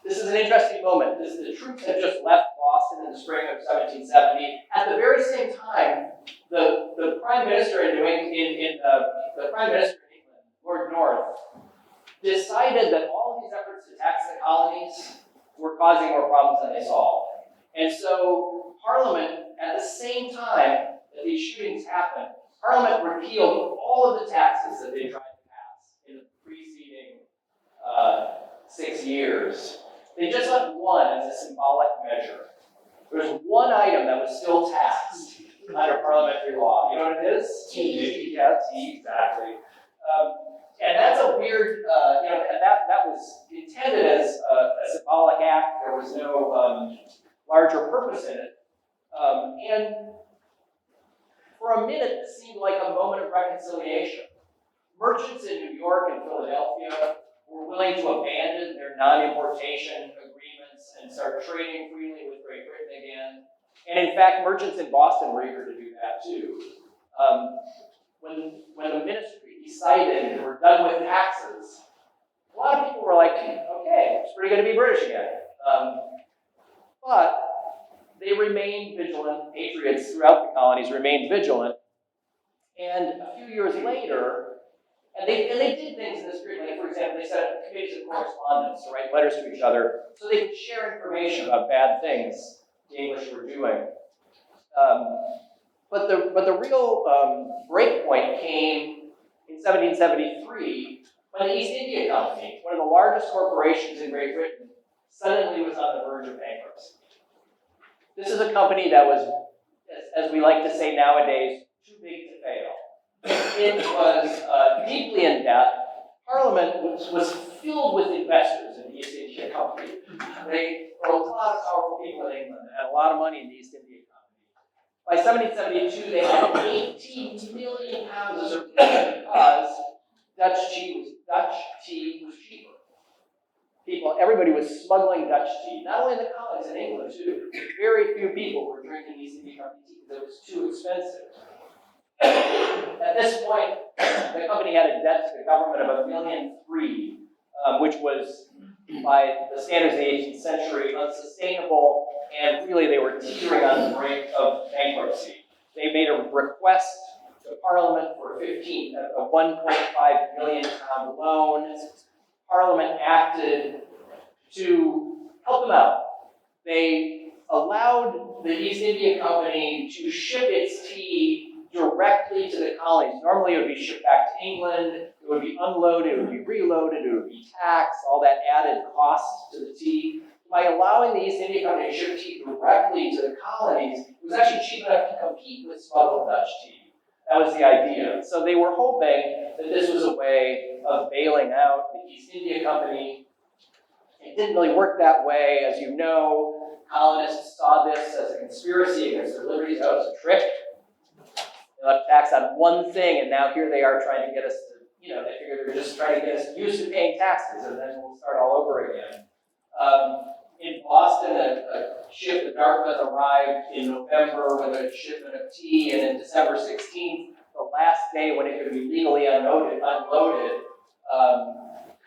The troops had just left Boston in the spring of 1770. At the very same time, the Prime Minister in England, Lord North, decided that all of these efforts to tax the colonies were causing more problems than they solved. And so Parliament, at the same time that these shootings happened, Parliament repealed all of the taxes that they tried to pass in the preceding 6 years. They just left one as a symbolic measure. There was one item that was still taxed under parliamentary law. You know what it is? Tea. Yeah, tea, exactly. And that's a weird, and that was intended as a symbolic act. There was no larger purpose in it. And for a minute, it seemed like a moment of reconciliation. Merchants in New York and Philadelphia were willing to abandon their non-importation agreements and start trading freely with Great Britain again. And in fact, merchants in Boston were eager to do that too. When the ministry decided they were done with taxes, a lot of people were like, okay, it's pretty good to be British again. But they remained vigilant, patriots throughout the colonies remained vigilant. And a few years later, and they did things in this period, like for example, they set up committees of correspondence to write letters to each other so they could share information about bad things the English were doing. But the real break point came in 1773 when the East India Company, one of the largest corporations in Great Britain, suddenly was on the verge of bankruptcy. This is a company that was, as we like to say nowadays, too big to fail. It was deeply in debt. Parliament was filled with investors in the East India Company. There were a lot of powerful people in England that had a lot of money in the East India Company. By 1772, they had 18 million pounds of surplus because Dutch tea was cheaper. Everybody was smuggling Dutch tea, not only in the colonies, in England too. Very few people were drinking East India Company tea because it was too expensive. At this point, the company had a debt to the government of $1.3 million, which was, by the standards of the 18th century, unsustainable, and really they were teetering on the brink of bankruptcy. They made a request to Parliament for a 1.5 million pound loan. Parliament acted to help them out. They allowed the East India Company to ship its tea directly to the colonies. Normally it would be shipped back to England, it would be unloaded, it would be reloaded, it would be taxed, all that added cost to the tea. By allowing the East India Company to ship tea directly to the colonies, it was actually cheap enough to compete with smuggled Dutch tea. That was the idea. So they were hoping that this was a way of bailing out the East India Company. It didn't really work that way. As you know, colonists saw this as a conspiracy against their liberties. That was a trick. They left tax on one thing, and now here they are trying to get us to, they figure they're just trying to get us used to paying taxes, and then we'll start all over again. In Boston, a ship, the Dartmouth, arrived in November with a shipment of tea, and then December 16th, the last day when it could be legally unloaded,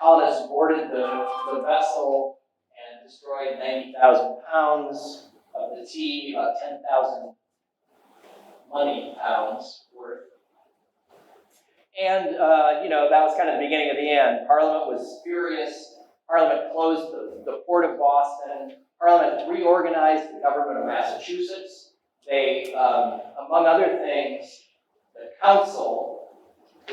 colonists boarded the vessel and destroyed 90,000 pounds of the tea, about 10,000 money pounds worth. And, that was kind of the beginning of the end. Parliament was furious. Parliament closed the port of Boston. Parliament reorganized the government of Massachusetts. They, among other things, the council,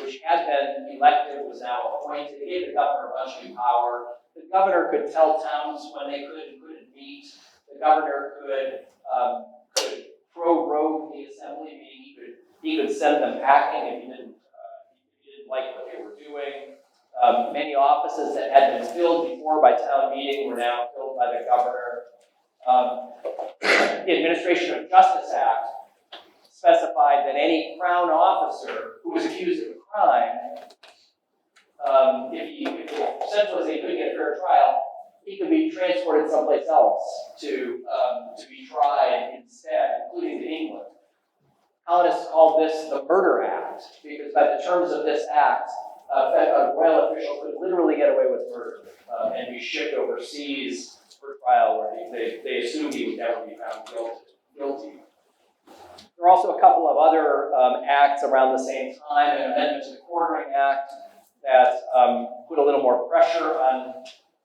which had been elected, was now appointed. They gave the governor a bunch of new power. The governor could tell towns when they could and couldn't meet. The governor could prorogue the assembly, meaning he could send them packing if he didn't like what they were doing. Many offices that had been filled before by town meeting were now filled by the governor. The Administration of Justice Act specified that any Crown officer who was accused of a crime, if the sense was they couldn't get a fair trial, he could be transported someplace else to be tried instead, including to England. Colonists called this the Murder Act, because by the terms of this act, a royal official could literally get away with murder and be shipped overseas for trial, where they assumed he would never be found guilty. There were also a couple of other acts around the same time, an amendment to the Quartering Act that put a little more pressure on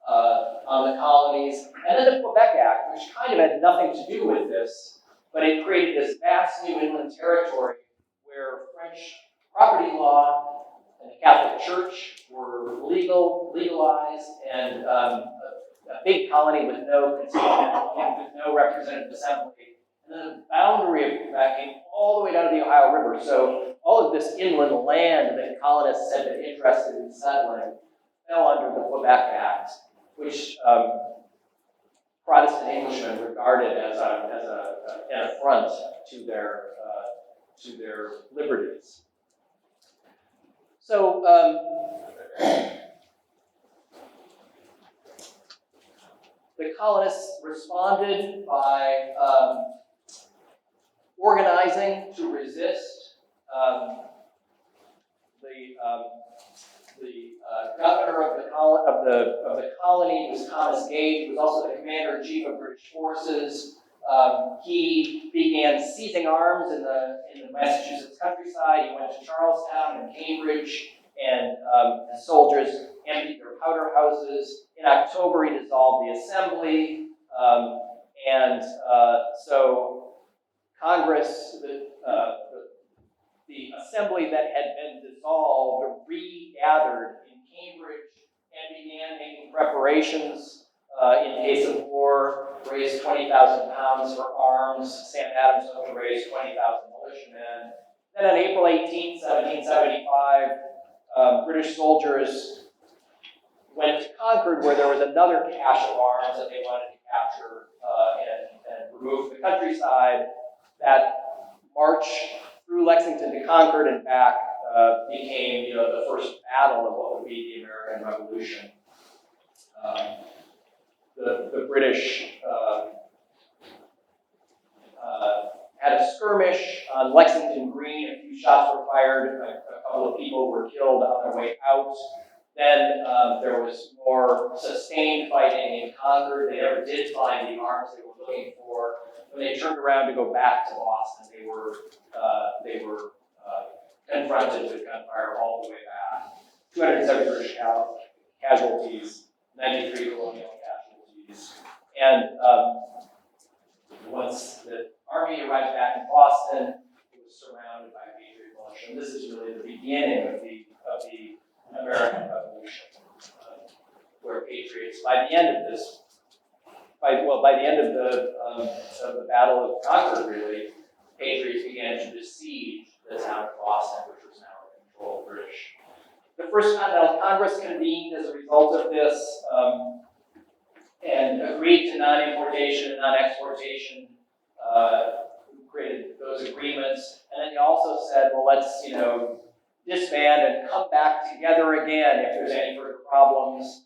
the colonies, and then the Quebec Act, which kind of had nothing to do with this, but it created this vast new inland territory where French property law and the Catholic Church were legalized, and a big colony with no constituent, with no representative assembly. And then the boundary of Quebec came all the way down to the Ohio River. So all of this inland land that colonists had been interested in settling fell under the Quebec Act, which Protestant Englishmen regarded as an affront to their liberties. So the colonists responded by organizing to resist. The governor of the colony was Thomas Gage, who was also the commander-in-chief of British forces. He began seizing arms in the Massachusetts countryside. He went to Charlestown and Cambridge, and the soldiers emptied their powder houses. In October, he dissolved the assembly, and so Congress, the assembly that had been dissolved, regathered in Cambridge and began making preparations in case of war, raised 20,000 pounds for arms. Sam Adams hoped to raise 20,000 militiamen. Then on April 18, 1775, British soldiers went to Concord, where there was another cache of arms that they wanted to capture and remove from the countryside. That march through Lexington to Concord and back became, the first battle of what would be the American Revolution. The British had a skirmish on Lexington Green. A few shots were fired. A couple of people were killed on their way out. Then there was more sustained fighting in Concord. They never did find the arms they were looking for. When they turned around to go back to Boston, they were confronted with gunfire all the way back. 270 British casualties, 93 colonial casualties. And once the army arrived back in Boston, it was surrounded by Patriot militia. And this is really the beginning of the American Revolution, where patriots, by the end of the Battle of Concord, really, patriots began to besiege the town of Boston, which was now in control of British. The First Continental Congress convened as a result of this and agreed to non-importation and non-exportation, created those agreements, and then they also said, well, let's disband and come back together again if there's any further problems.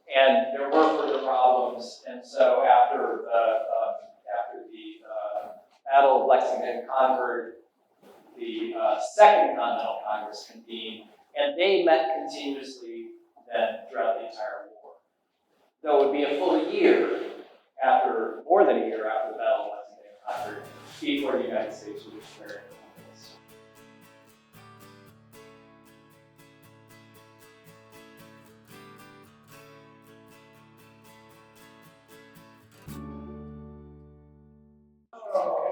And there were further problems, and so after the Battle of Lexington and Concord, the Second Continental Congress convened, and they met continuously then throughout the entire war. Though it would be a full year more than a year after the Battle of Lexington and Concord, before the United States would declare independence.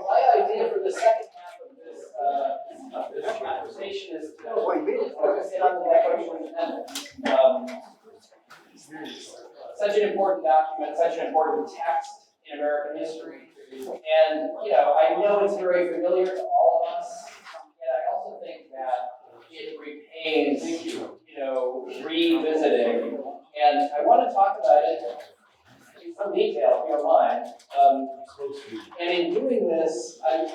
My idea for the second half of this conversation is to really focus in on the Declaration of Independence. Such an important document, such an important text in American history. And, I know it's very familiar to all of us, yet I also think that it retains, revisiting. And I want to talk about it in some detail, if you don't mind. And in doing this, I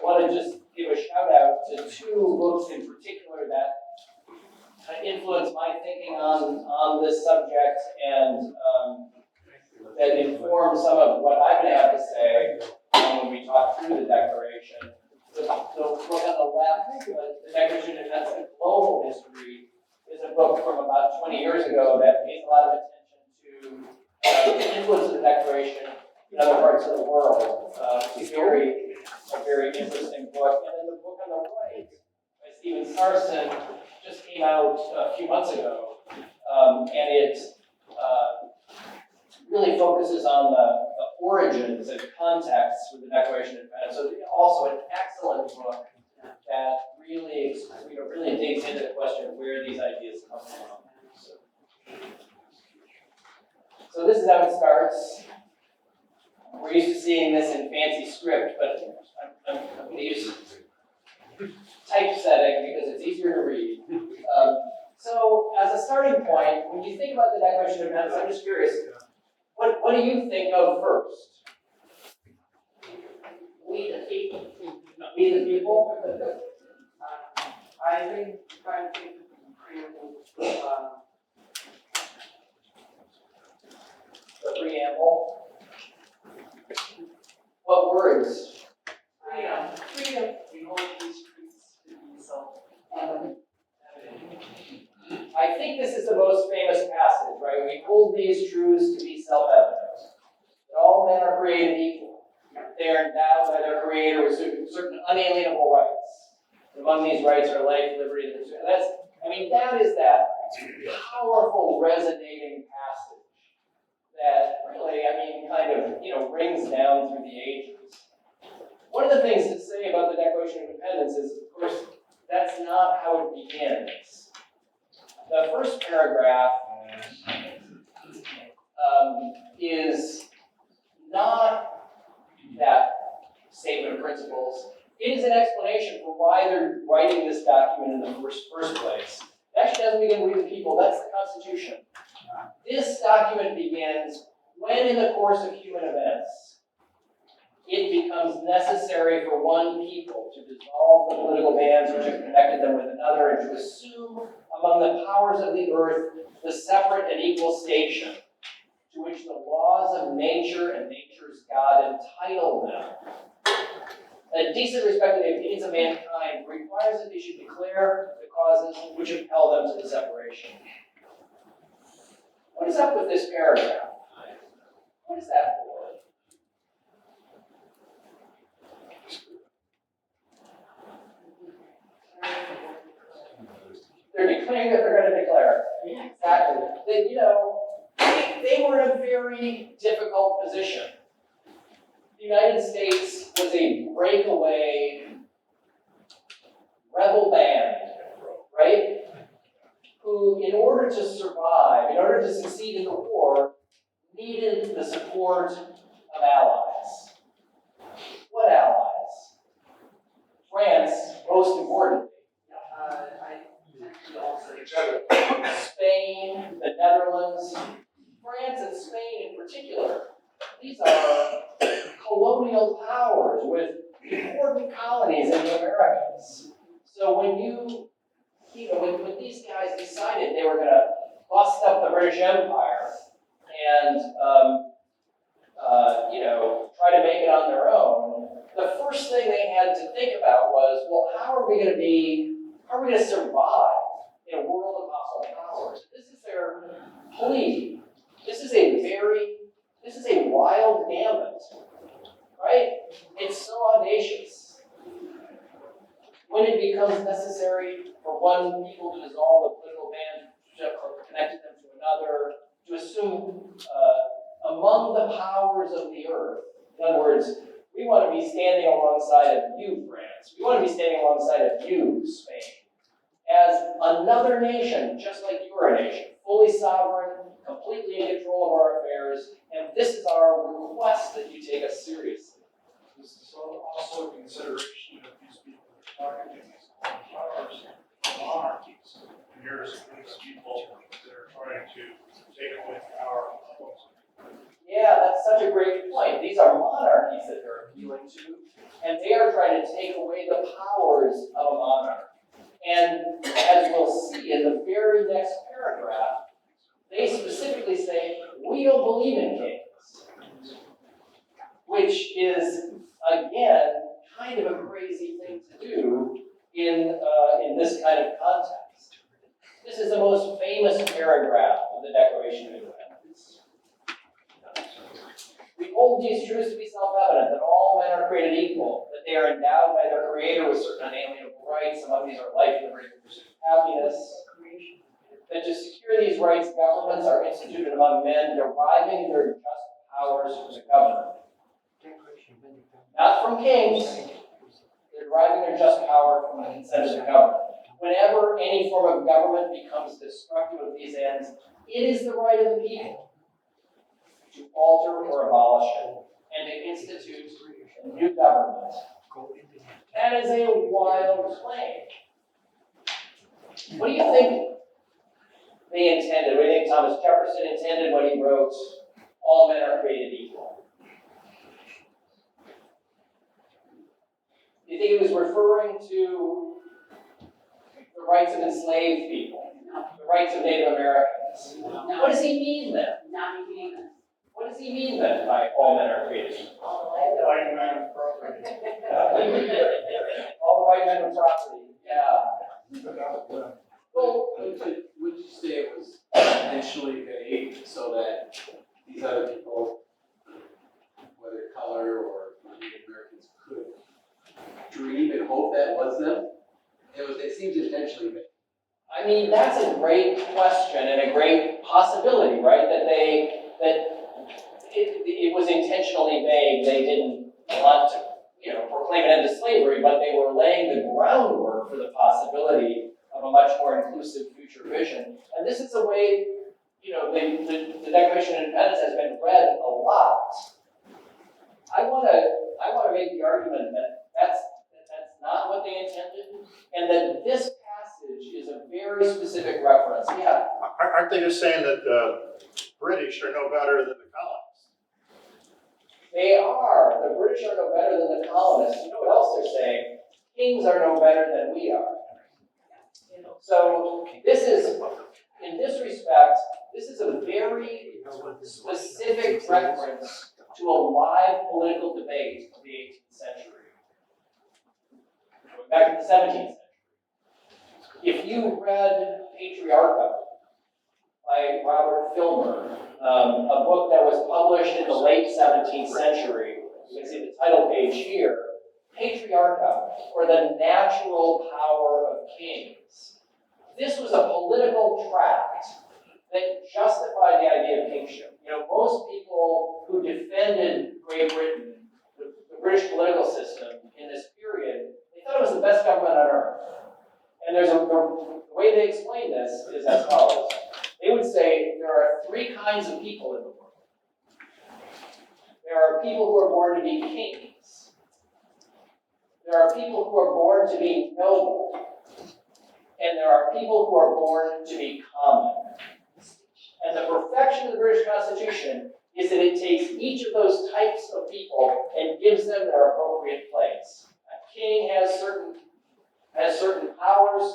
want to just give a shout out to two books in particular that influenced my thinking on this subject and that inform some of what I'm going to have to say when we talk through the Declaration. The book on the left, the Declaration of Independence and Global History, is a book from about 20 years ago that pays a lot of attention to the influence of the Declaration in other parts of the world. It's a very interesting book. And then the book on the right by Stephen Sarson just came out a few months ago, and it really focuses on the origins and context with the Declaration of Independence. So also an excellent book that really, really digs into the question of where these ideas come from. So this is how it starts. We're used to seeing this in fancy script, but I'm going to use typesetting because it's easier to read. So as a starting point, when you think about the Declaration of Independence, I'm just curious, what do you think of first? We the people. We the people? I think, trying to think of preamble, The preamble. What words? Freedom. We hold these truths to be self-evident. I think this is the most famous passage, right? We hold these truths to be self-evident. That all men are created equal. They are endowed by their Creator with certain unalienable rights. Among these rights are life, liberty, and pursuit. That is that powerful, resonating passage that really, rings down through the ages. One of the things to say about the Declaration of Independence is, of course, that's not how it begins. The first paragraph is not that statement of principles. It is an explanation for why they're writing this document in the first place. It actually doesn't begin with the people, that's the Constitution. This document begins when, in the course of human events, it becomes necessary for one people to dissolve the political bands which have connected them with another and to assume among the powers of the earth the separate and equal station to which the laws of nature and nature's God entitle them. A decent respect to the opinions of mankind requires that they should declare the causes which impel them to the separation. What is up with this paragraph? What is that for? They're declaring that they're going to declare. Exactly. They were in a very difficult position. The United States was a breakaway rebel band, right? Who, in order to survive, in order to succeed in the war, needed the support of allies. What allies? France, most importantly. Spain, the Netherlands, France and Spain in particular. These are colonial powers with important colonies in the Americas. So when when these guys decided they were going to bust up the British Empire and try to make it on their own, the first thing they had to think about was, well, how are we going to survive in a world of hostile powers? This is their plea. This is a wild gambit, right? It's so audacious. When it becomes necessary for one people to dissolve the political band or connected them to another, to assume among the powers of the earth. In other words, we want to be standing alongside of you, France. We want to be standing alongside of you, Spain, as another nation, just like you are a nation, fully sovereign, completely in control of our affairs, and this is our request that you take us seriously. This is also a consideration of these people that are targeting these powers, monarchies, years against people that are trying to take away power. Yeah, that's such a great point. These are monarchies that they're appealing to, and they are trying to take away the powers of a monarch. And as we'll see in the very next paragraph, they specifically say, we don't believe in kings. Which is, again, kind of a crazy thing to do in this kind of context. This is the most famous paragraph of the Declaration of Independence. We hold these truths to be self-evident, that all men are created equal, that they are endowed by their Creator with certain unalienable rights, among these are life, liberty, and pursuit of happiness, that to secure these rights, governments are instituted among men, deriving their just powers from the government. Not from kings, they're deriving their just power from the consent of the government. Whenever any form of government becomes destructive of these ends, it is the right of the people to alter or abolish it, and to institute a new government. That is a wild claim. What do you think they intended? What do you think Thomas Jefferson intended when he wrote, all men are created equal? Do you think he was referring to the rights of enslaved people, the rights of Native Americans? What does he mean then? Not meaning that. What does he mean then by all men are created equal? All white men of property. All the white men with property, yeah. Well, would you say it was intentionally vague so that these other people, whether color or Native Americans, could dream and hope that was them? It seems intentionally vague. I mean, that's a great question and a great possibility, right? That it was intentionally vague. They didn't want to, proclaim an end to slavery, but they were laying the groundwork for the possibility of a much more inclusive future vision. And this is a way, the Declaration of Independence has been read a lot. I want to make the argument that that's not what they intended, and that this passage is a very specific reference. Yeah. Aren't they just saying that the British are no better than the colonists? They are. The British are no better than the colonists. You know what else they're saying? Kings are no better than we are. So this is, in this respect, this is a very specific reference to a live political debate of the 18th century. Back to the 17th century. If you read Patriarcha by Robert Filmer, a book that was published in the late 17th century, you can see the title page here, Patriarcha, or the Natural Power of Kings. This was a political tract that justified the idea of kingship. Most people who defended Great Britain, the British political system in this period, they thought it was the best government on earth. And the way they explain this is as follows. They would say there are three kinds of people in the world. There are people who are born to be kings. There are people who are born to be noble. And there are people who are born to be common. And the perfection of the British Constitution is that it takes each of those types of people and gives them their appropriate place. A king has certain powers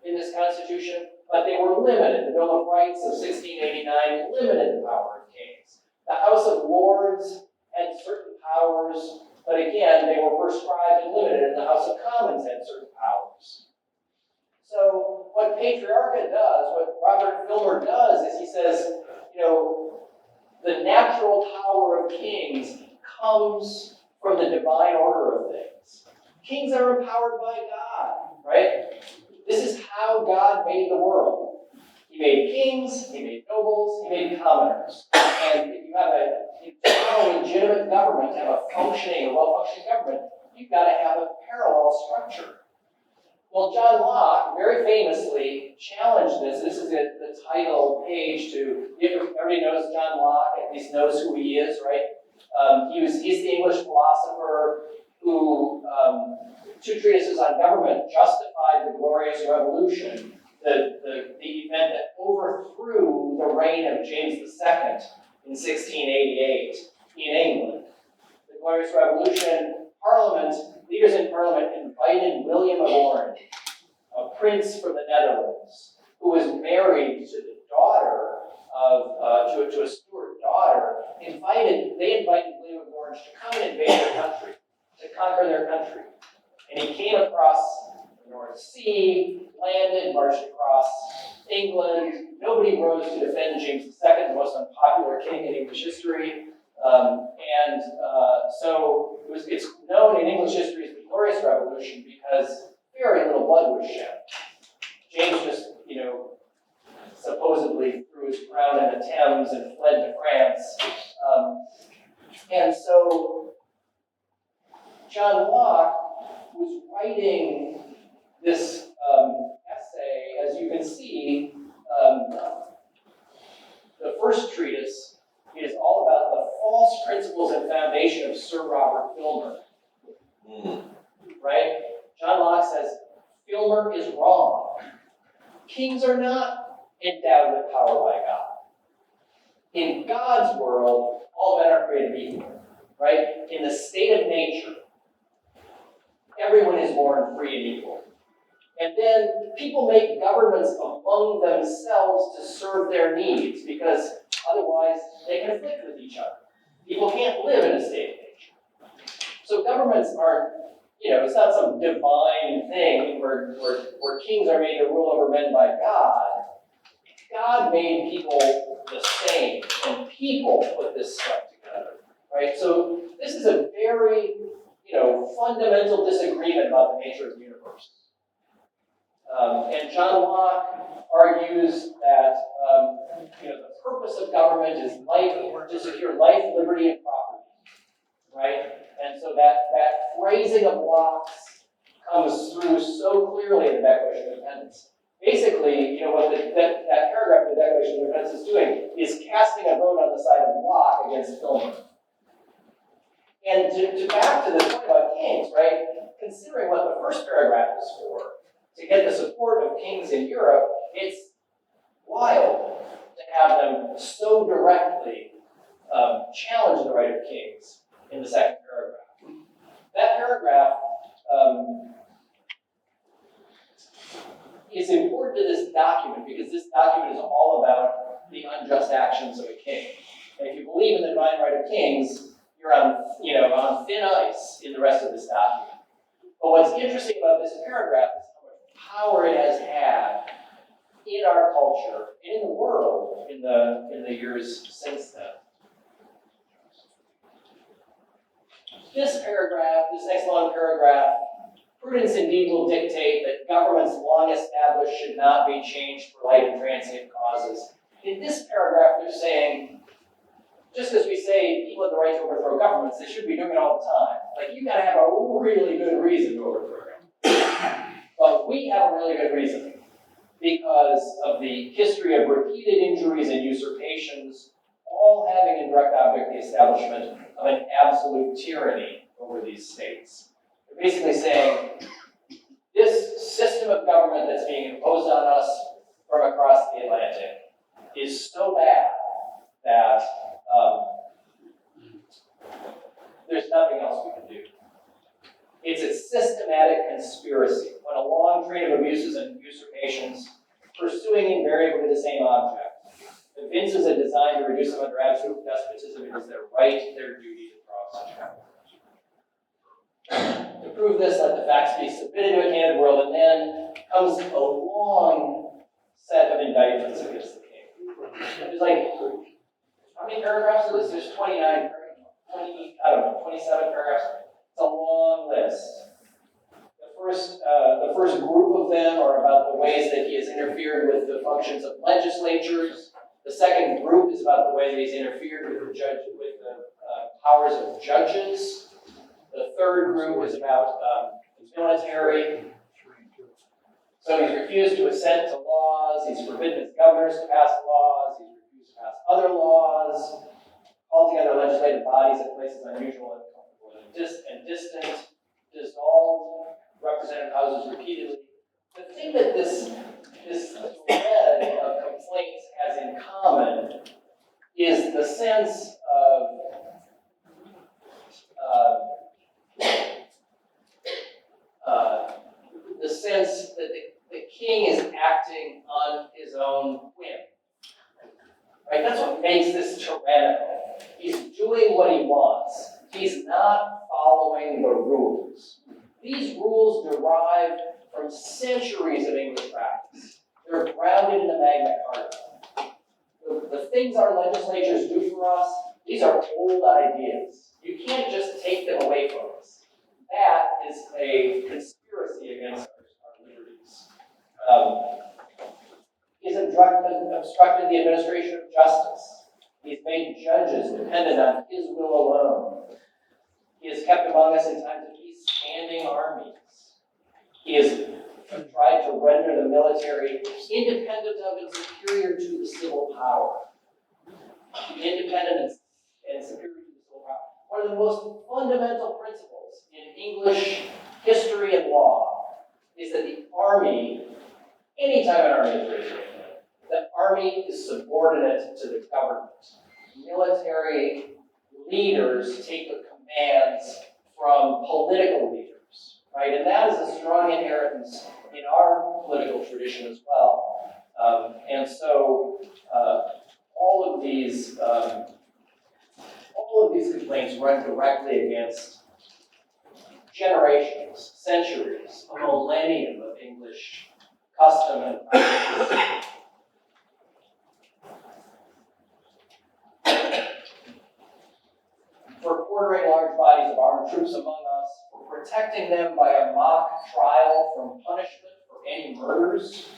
in this Constitution, but they were limited. The Bill of Rights of 1689 limited the power of kings. The House of Lords had certain powers, but again, they were prescribed and limited, and the House of Commons had certain powers. So what Patriarcha does, what Robert Filmer does, is he says, the natural power of kings comes from the divine order of things. Kings are empowered by God, right? This is how God made the world. He made kings, he made nobles, he made commoners. And if you have a legitimate government, to have a well-functioning government, you've got to have a parallel structure. Well, John Locke very famously challenged this. This is the title page to, everybody knows John Locke, at least knows who he is, right? He's the English philosopher who, two treatises on government, justified the glorious revolution the event that overthrew the reign of James II in 1688 in England. The Glorious Revolution, leaders in Parliament invited William of Orange, a prince from the Netherlands, who was married to the daughter of, to a Stuart daughter. They invited William of Orange to come and invade their country, to conquer their country. And he came across the North Sea, landed, marched across England. Nobody rose to defend James II, the most unpopular king in English history. So it's known in English history as the Glorious Revolution because very little blood was shed. James just, supposedly threw his crown in the Thames and fled to France. And so John Locke was writing this essay, as you can see, the first treatise is all about the false principles and foundation of Sir Robert Filmer. Right? John Locke says, Filmer is wrong. Kings are not endowed with power by God. In God's world, all men are created equal. Right? In the state of nature, everyone is born free and equal. And then people make governments among themselves to serve their needs because otherwise they conflict with each other. People can't live in a state of nature. So governments aren't, it's not some divine thing where kings are made to rule over men by God. God made people the same, and people put this stuff together. Right? So this is a very, fundamental disagreement about the nature of the universe. And John Locke argues that the purpose of government is to secure life, liberty, and property, right? And so that phrasing of Locke's comes through so clearly in the Declaration of Independence. Basically, what that paragraph of the Declaration of Independence is doing is casting a vote on the side of Locke against Filmer. And to back to the point about kings, right? Considering what the first paragraph is for, to get the support of kings in Europe, it's wild to have them so directly challenge the right of kings in the second paragraph. That paragraph is important to this document because this document is all about the unjust actions of a king. And if you believe in the divine right of kings, you're on thin ice in the rest of this document. But what's interesting about this paragraph is how much power it has had in our culture, in the world, in the years since then. This next long paragraph, prudence indeed will dictate that governments long established should not be changed for light and transient causes. In this paragraph, they're saying, just as we say people have the right to overthrow governments, they should be doing it all the time. Like, you gotta have a really good reason to overthrow government. But we have a really good reason because of the history of repeated injuries and usurpations, all having in direct object the establishment of an absolute tyranny over these states. They're basically saying, this system of government that's being imposed on us from across the Atlantic is so bad that there's nothing else we can do. It's a systematic conspiracy when a long train of abuses and usurpations, pursuing invariably the same object, evinces a design to reduce them under absolute despotism. It is their right, their duty to draw such government. To prove this, let the facts be submitted to a candid world, and then comes a long set of indictments against the king. There's how many paragraphs is this? There's 27 paragraphs. It's a long list. The first group of them are about the ways that he has interfered with the functions of legislatures. The second group is about the way that he's interfered with the powers of judges. The third group is about the military. So he's refused to assent to laws. He's forbidden his governors to pass laws. He's refused to pass other laws. Altogether, legislative bodies at places unusual and uncomfortable and distant, dissolved representative houses repeatedly. The thing that this this thread of complaints has in common is the sense of the sense that the king is acting on his own whim. Right? That's what makes this tyrannical. He's doing what he wants. He's not following the rules. These rules derive from centuries of English practice. They're grounded in the Magna Carta. The things our legislatures do for us, these are old ideas. You can't just take them away from us. That is a conspiracy against our liberties. He's obstructed the administration of justice. He's made judges dependent on his will alone. He has kept among us in times of peace standing armies. He has tried to render the military independent of and superior to the civil power. Independent and superior to the civil power. One of the most fundamental principles in English history and law is that the army, anytime an army is raised, the army is subordinate to the government. Military leaders take the commands from political leaders, right? And that is a strong inheritance in our political tradition as well. And so all of these complaints run directly against generations, centuries, a millennium of English custom and practice. For quartering large bodies of armed troops among us, for protecting them by a mock trial from punishment for any murders,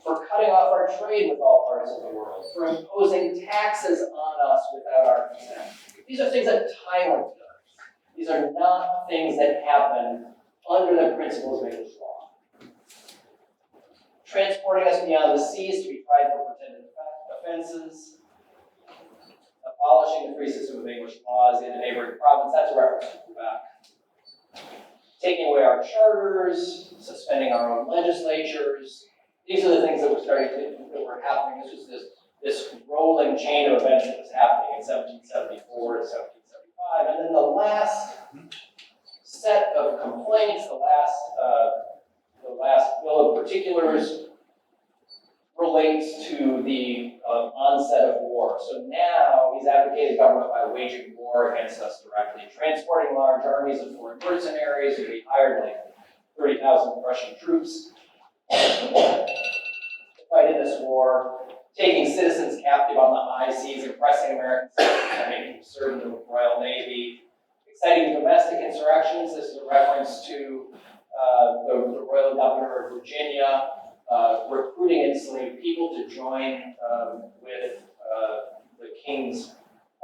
for cutting off our trade with all parts of the world, for imposing taxes on us without our consent. These are things that tyrant does. These are not things that happen under the principles of English law. Transporting us beyond the seas to be tried for pretended offenses, abolishing the free system of English laws in a neighboring province, that's a reference to Quebec. Taking away our charters, suspending our own legislatures. These are the things that were happening. This was this rolling chain of events that was happening in 1774 to 1775. And then the last set of complaints, the last bill of particulars relates to the onset of war. So now he's advocated government by waging war against us directly, transporting large armies of foreign mercenaries who he hired like 30,000 Russian troops to fight in this war, taking citizens captive on the high seas, oppressing American citizens, making them serve in the Royal Navy, exciting domestic insurrections. This is a reference to the Royal Governor of Virginia, recruiting enslaved people to join with the King's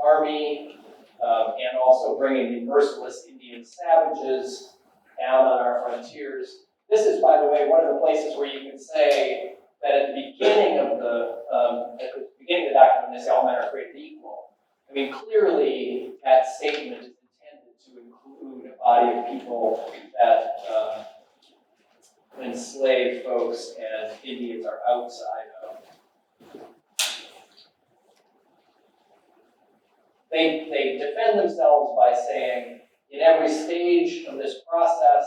army, and also bringing the merciless Indian savages down on our frontiers. This is, by the way, one of the places where you can say that at the beginning of the document, they say all men are created equal. I mean, clearly that statement is intended to include a body of people that enslaved folks and Indians are outside of. They defend themselves by saying, in every stage of this process,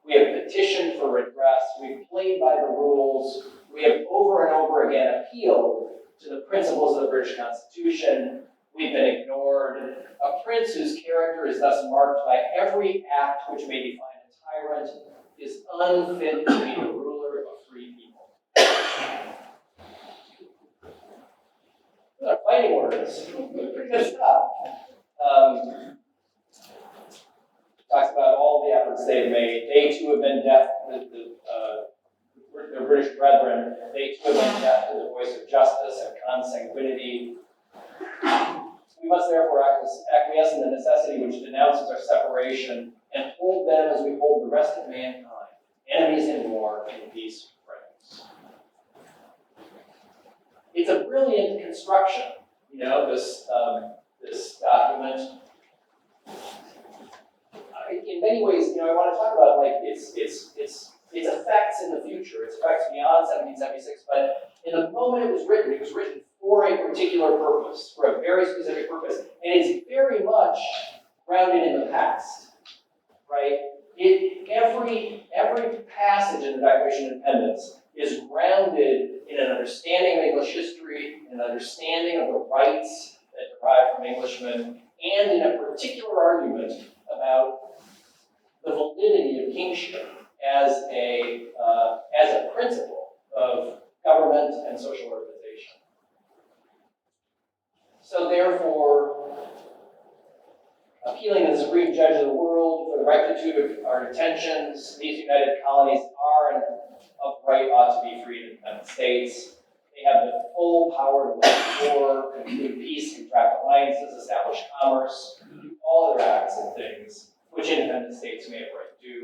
we have petitioned for redress, we've played by the rules, we have over and over again appealed to the principles of the British Constitution, we've been ignored. A prince whose character is thus marked by every act which may define a tyrant is unfit to be the ruler of free people. Those are fighting words. Pretty good stuff. Talks about all the efforts they've made. They too have been deaf, their British brethren, they too have been deaf to the voice of justice and consanguinity. We must therefore acquiesce in the necessity which denounces our separation and hold them as we hold the rest of mankind, enemies in war, in peace, friends. It's a brilliant construction, this document. In many ways, I want to talk about it's its effects in the future, its effects beyond 1776, but in the moment it was written for a particular purpose, for a very specific purpose, and it's very much grounded in the past, right? Every passage in the Declaration of Independence is grounded in an understanding of English history, an understanding of the rights that derive from Englishmen, and in a particular argument about the validity of kingship as a principle of government and social organization. So therefore, appealing to the supreme judge of the world for the rectitude of our intentions, these united colonies are and of right ought to be free and independent states. They have the full power to wage war, conclude peace, contract alliances, establish commerce, do all other acts and things which independent states may have right to do.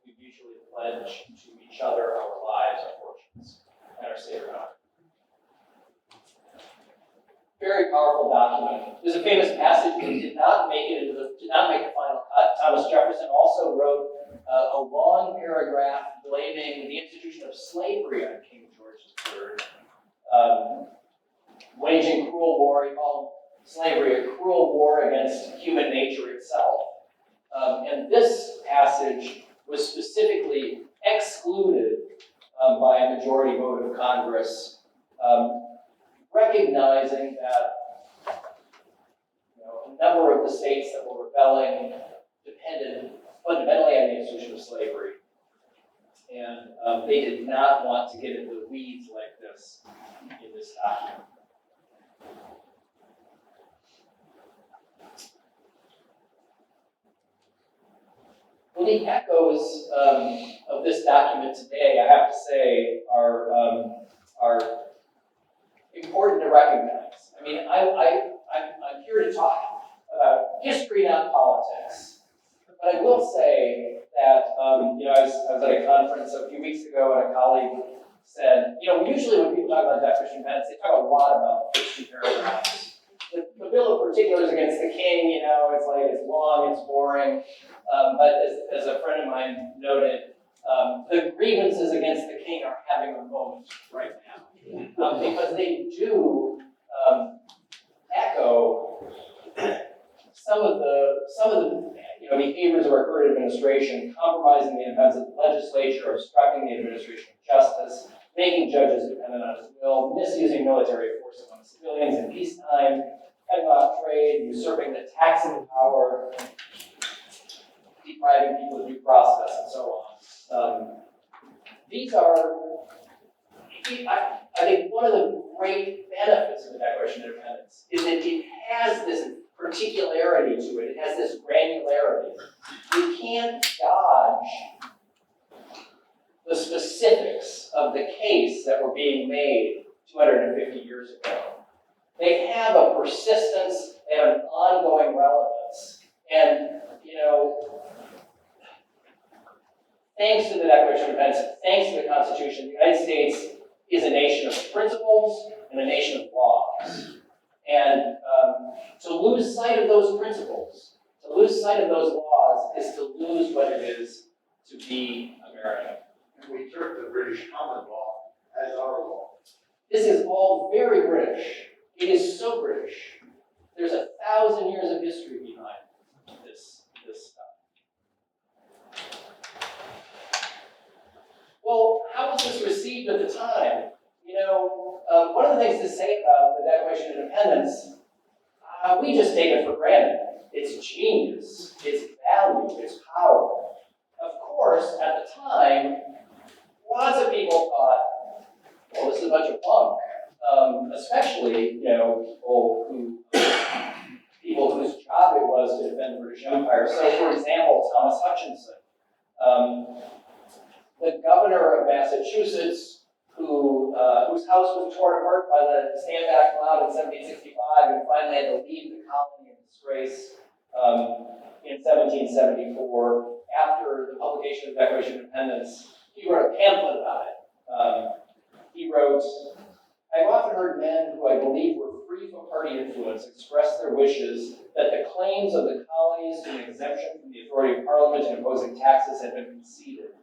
We mutually pledge to each other our lives, our fortunes, and our state of honor. Very powerful document. There's a famous passage that did not make the final cut. Thomas Jefferson also wrote a long paragraph blaming the institution of slavery on King George III, waging cruel war. He called slavery a cruel war against human nature itself. And this passage was specifically excluded by a majority vote of Congress, recognizing that a number of the states that were rebelling depended fundamentally on the institution of slavery. And they did not want to get into the weeds like this in this document. Well, the echoes of this document today, I have to say, are important to recognize. I mean, I'm here to talk about history, not politics. But I will say that, I was at a conference a few weeks ago, and a colleague said, usually when people talk about Declaration of Independence, they talk a lot about the first two paragraphs. The Bill of Particulars against the King, it's like, it's long, it's boring. But as a friend of mine noted, the grievances against the King are having a moment right now. Because they do echo some of the behaviors of our current administration, compromising the independence of the legislature, obstructing the administration of justice, making judges dependent on his will, misusing military force among civilians in peacetime, cutting off trade, usurping the taxing power, depriving people of due process, and so on. These are, I think, one of the great benefits of the Declaration of Independence is that it has this particularity to it. It has this granularity. You can't dodge the specifics of the case that were being made 250 years ago. They have a persistence and an ongoing relevance. And, thanks to the Declaration of Independence, thanks to the Constitution, the United States is a nation of principles and a nation of laws. And to lose sight of those principles, to lose sight of those laws, is to lose what it is to be American. And we took the British common law as our law. This is all very British. It is so British. There's 1,000 years of history behind this stuff. Well, how was this received at the time? One of the things to say about the Declaration of Independence, we just take it for granted. It's genius, it's value, it's power. Of course, at the time, lots of people thought, well, this is a bunch of bunk. Especially, people whose job it was to defend the British Empire. So, for example, Thomas Hutchinson, the governor of Massachusetts, whose house was torn apart by the Stand Back mob in 1765 and finally had to leave the colony in disgrace in 1774. After the publication of the Declaration of Independence, he wrote a pamphlet about it. He wrote, "I've often heard men who I believe were free from party influence express their wishes that the claims of the colonies to an exemption from the authority of Parliament in imposing taxes had been conceded.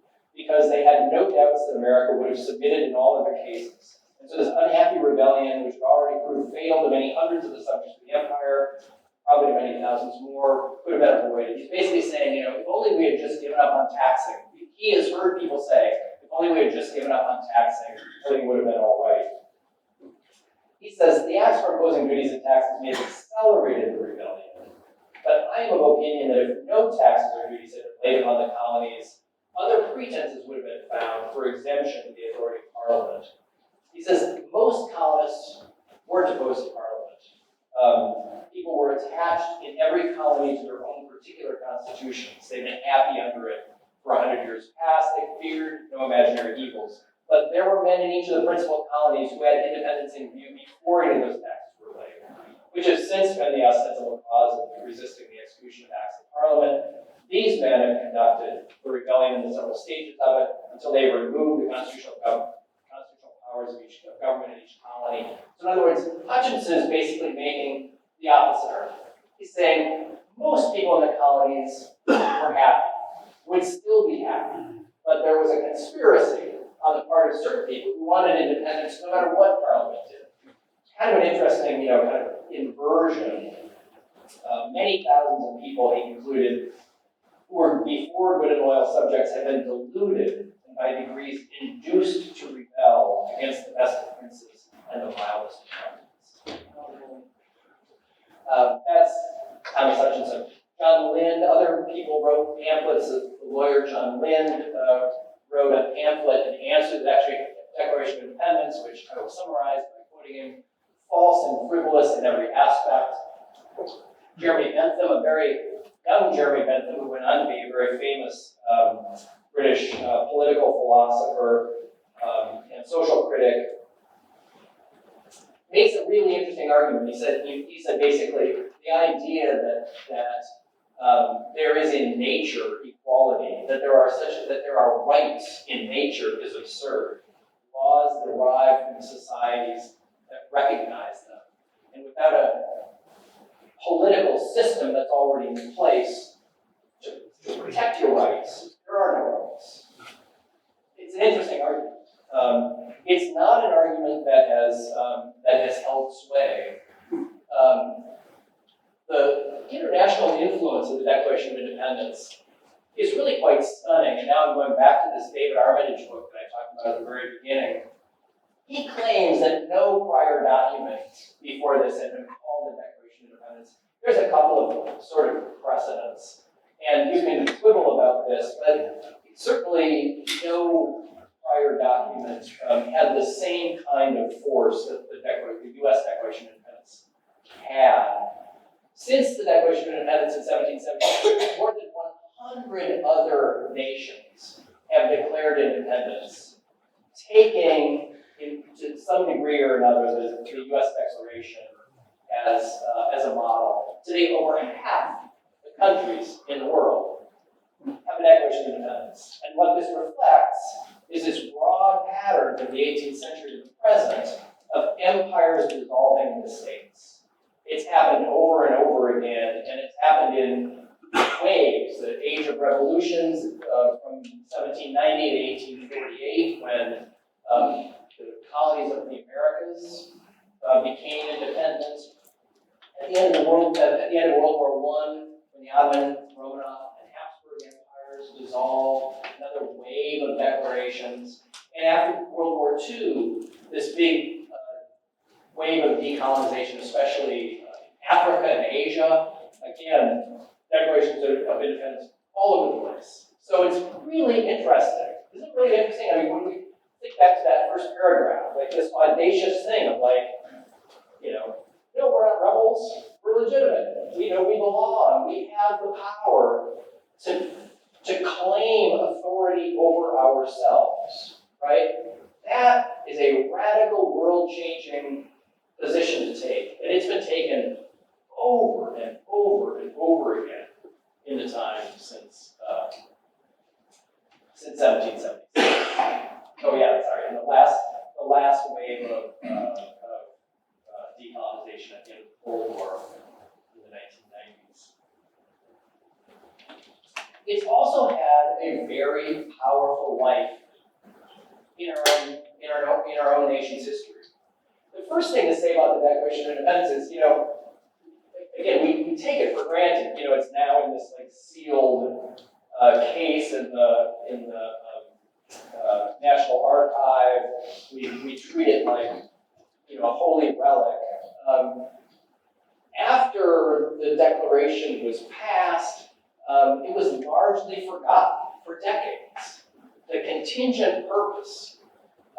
because they had no doubts that America would have submitted in all of their cases. And so this unhappy rebellion, which had already proved fatal to many hundreds of the subjects of the empire, probably to many thousands more, could have been avoided. He's basically saying, if only we had just given up on taxing. He has heard people say, if only we had just given up on taxing, everything would have been all right. He says, the acts for imposing duties and taxes may have accelerated the rebellion, but I am of opinion that if no taxes or duties had been laid upon the colonies, other pretenses would have been found for exemption to the authority of Parliament. He says most colonists weren't opposed to Parliament. People were attached in every colony to their own particular constitutions. They've been happy under it for 100 years past. They feared no imaginary evils. But there were men in each of the principal colonies who had independence in view before any of those taxes were laid, which has since been the ostensible cause of resisting the execution of acts of Parliament. These men have conducted the rebellion in the several stages of it until they removed the constitutional powers of each government in each colony. So in other words, Hutchinson is basically making the opposite argument. He's saying most people in the colonies were happy, would still be happy, but there was a conspiracy on the part of certain people who wanted independence no matter what Parliament did. Kind of an interesting, kind of inversion. Many thousands of people, he concluded, who were before good and loyal subjects had been deluded and by degrees induced to rebel against the best of princes and the mildest of governments. That's Thomas Hutchinson. John Lind, other people wrote pamphlets. The lawyer John Lind wrote a pamphlet in answer to the Declaration of Independence, which I will summarize by quoting him: false and frivolous in every aspect. Jeremy Bentham, a very young Jeremy Bentham, who went on to be a very famous British political philosopher and social critic, makes a really interesting argument. He said basically the idea that there is in nature equality, that there are rights in nature is absurd. Laws derive from societies that recognize them, and without a political system that's already in place to protect your rights, there are no rights. It's an interesting argument. It's not an argument that has held sway. The international influence of the Declaration of Independence is really quite stunning. And now I'm going back to this David Armitage book that I talked about at the very beginning. He claims that no prior document before this had been called the Declaration of Independence. There's a couple of sort of precedents, and you can quibble about this, but certainly no prior document had the same kind of force that the U.S. Declaration of Independence had. Since the Declaration of Independence in 1776, more than 100 other nations have declared independence, taking, to some degree or another, the U.S. Declaration as a model. Today, over half the countries in the world have a Declaration of Independence. And what this reflects is this broad pattern from the 18th century to the present of empires dissolving into states. It's happened over and over again, and it's happened in waves. The age of revolutions from 1790 to 1848, when the colonies of the Americas became independent. At the end of World War I, when the Ottoman, Romanov, and Habsburg empires dissolved, another wave of declarations. And after World War II, this big wave of decolonization, especially Africa and Asia, again, declarations of independence all over the place. So it's really interesting. Isn't it really interesting? I mean, when we think back to that first paragraph, like this audacious thing of no, we're not rebels, we're legitimate. We belong, we have the power to claim authority over ourselves, right? That is a radical, world-changing position to take, and it's been taken over and over and over again in the time since 1776. Oh yeah, sorry. And the last wave of decolonization at the end of the Cold War in the 1990s. it's also had a very powerful life in our own nation's history. The first thing to say about the Declaration of Independence is, again, we take it for granted. It's now in this like sealed case in the National Archive. We treat it like a holy relic. After the Declaration was passed, it was largely forgotten for decades. The contingent purpose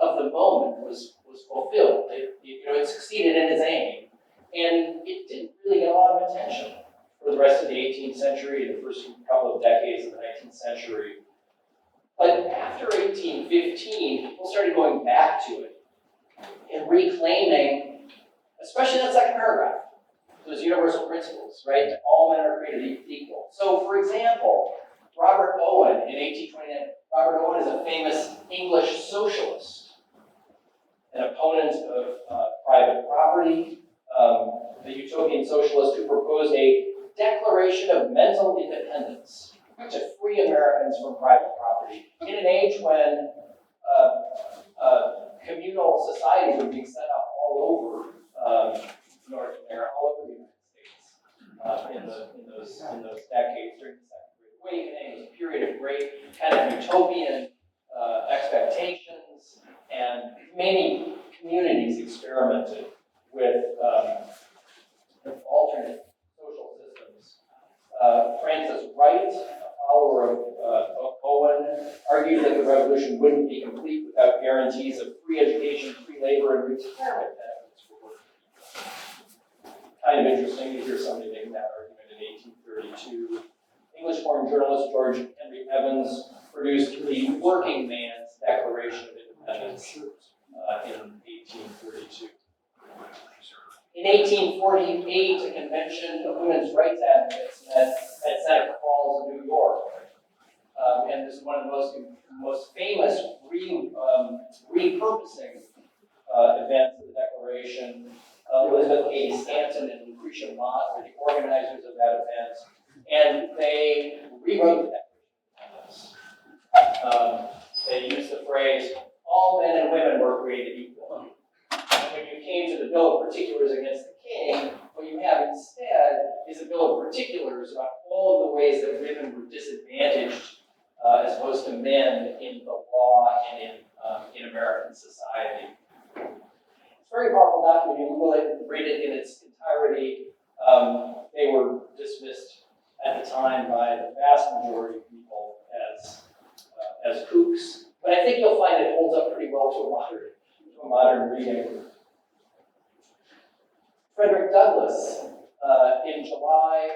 of the moment was fulfilled. It succeeded in its aim, and it didn't really get a lot of attention for the rest of the 18th century and the first couple of decades of the 19th century. But after 1815, people started going back to it and reclaiming, especially that second paragraph, those universal principles, right? That all men are created equal. So, for example, Robert Owen in 1829, Robert Owen is a famous English socialist, an opponent of private property, the utopian socialist who proposed a declaration of mental independence to free Americans from private property in an age when communal societies were being set up all over North America, all over the United States in those decades during the Second Great Awakening. It was a period of great kind of utopian expectations, and many communities experimented with alternate social systems. Francis Wright, a follower of Owen, argued that the revolution wouldn't be complete without guarantees of free education, free labor, and retirement benefits for workers. Kind of interesting to hear somebody make that argument in 1832. English-born journalist George Henry Evans produced the Working Man's Declaration of Independence in 1832. In 1848, a convention of women's rights advocates met at Seneca Falls in New York. And this is one of the most famous repurposing events of the Declaration. Elizabeth Cady Stanton and Lucretia Mott were the organizers of that event, and they rewrote the Declaration of Independence. They used the phrase, "all men and women were created equal." And when you came to the Bill of Particulars against the King, what you have instead is a Bill of Particulars about all of the ways that women were disadvantaged as opposed to men in the law and in American society. It's a very powerful document. You will read it in its entirety. They were dismissed at the time by the vast majority of people as kooks, but I think you'll find it holds up pretty well to a modern reading. Frederick Douglass, in July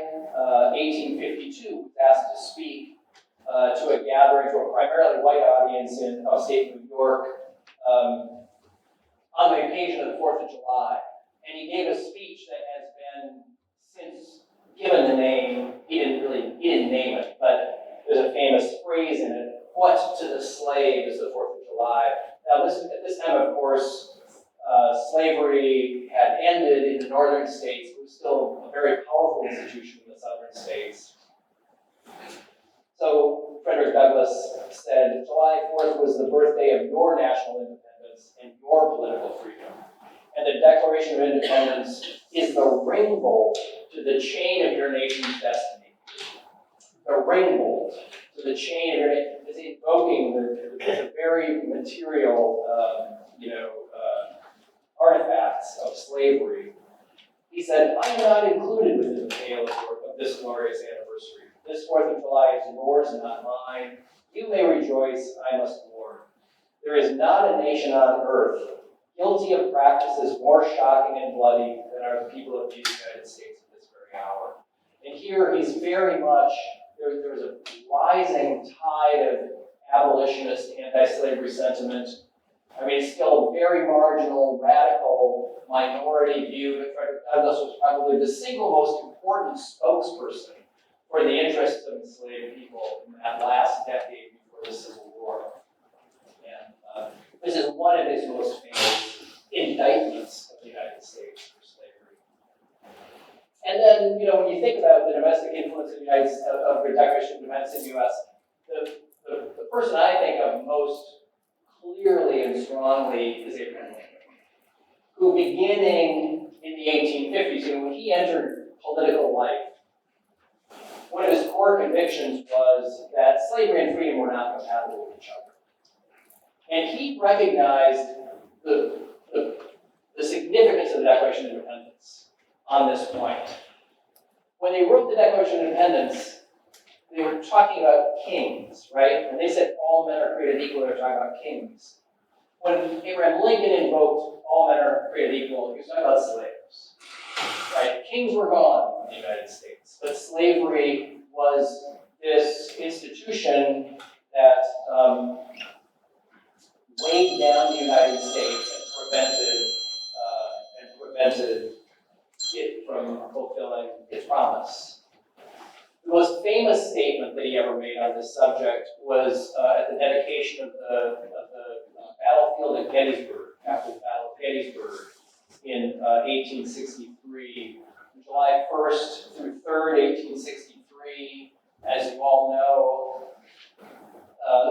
1852, was asked to speak to a gathering, to a primarily white audience in upstate New York, on the occasion of the 4th of July. And he gave a speech that has been since given the name, he didn't name it, but there's a famous phrase in it, "What to the slave is the 4th of July?" Now, at this time, of course, slavery had ended in the northern states. It was still a very powerful institution in the southern states. So Frederick Douglass said, "July 4th was the birthday of your national independence and your political freedom. And the Declaration of Independence is the ring bolt to the chain of your nation's destiny." The ring bolt to the chain of your nation is invoking the very material, artifacts of slavery. He said, "I am not included within the pale of this glorious anniversary. This 4th of July is yours, not mine. You may rejoice, I must mourn. There is not a nation on earth guilty of practices more shocking and bloody than are the people of the United States at this very hour." And here he's very much, there's a rising tide of abolitionist, anti-slavery sentiment. I mean, it's still a very marginal, radical, minority view, but Frederick Douglass was probably the single most important spokesperson for the interests of enslaved people in that last decade before the Civil War. And this is one of his most famous indictments of the United States for slavery. And then then, when you think about the domestic influence of the of the Declaration of Independence in the U.S., the person I think of most clearly and strongly is Abraham Lincoln, who beginning in the 1850s, when he entered political life, one of his core convictions was that slavery and freedom were not compatible with each other. And he recognized the significance of the Declaration of Independence on this point. When they wrote the Declaration of Independence, they were talking about kings, right? And they said all men are created equal, they were talking about kings. When Abraham Lincoln invoked all men are created equal, he was talking about slaves, right? Kings were gone in the United States, but slavery was this institution that weighed down the United States and prevented it from fulfilling its promise. The most famous statement that he ever made on this subject was at the dedication of the battlefield at Gettysburg, after the Battle of Gettysburg in 1863. July 1st through 3rd, 1863, as you all know,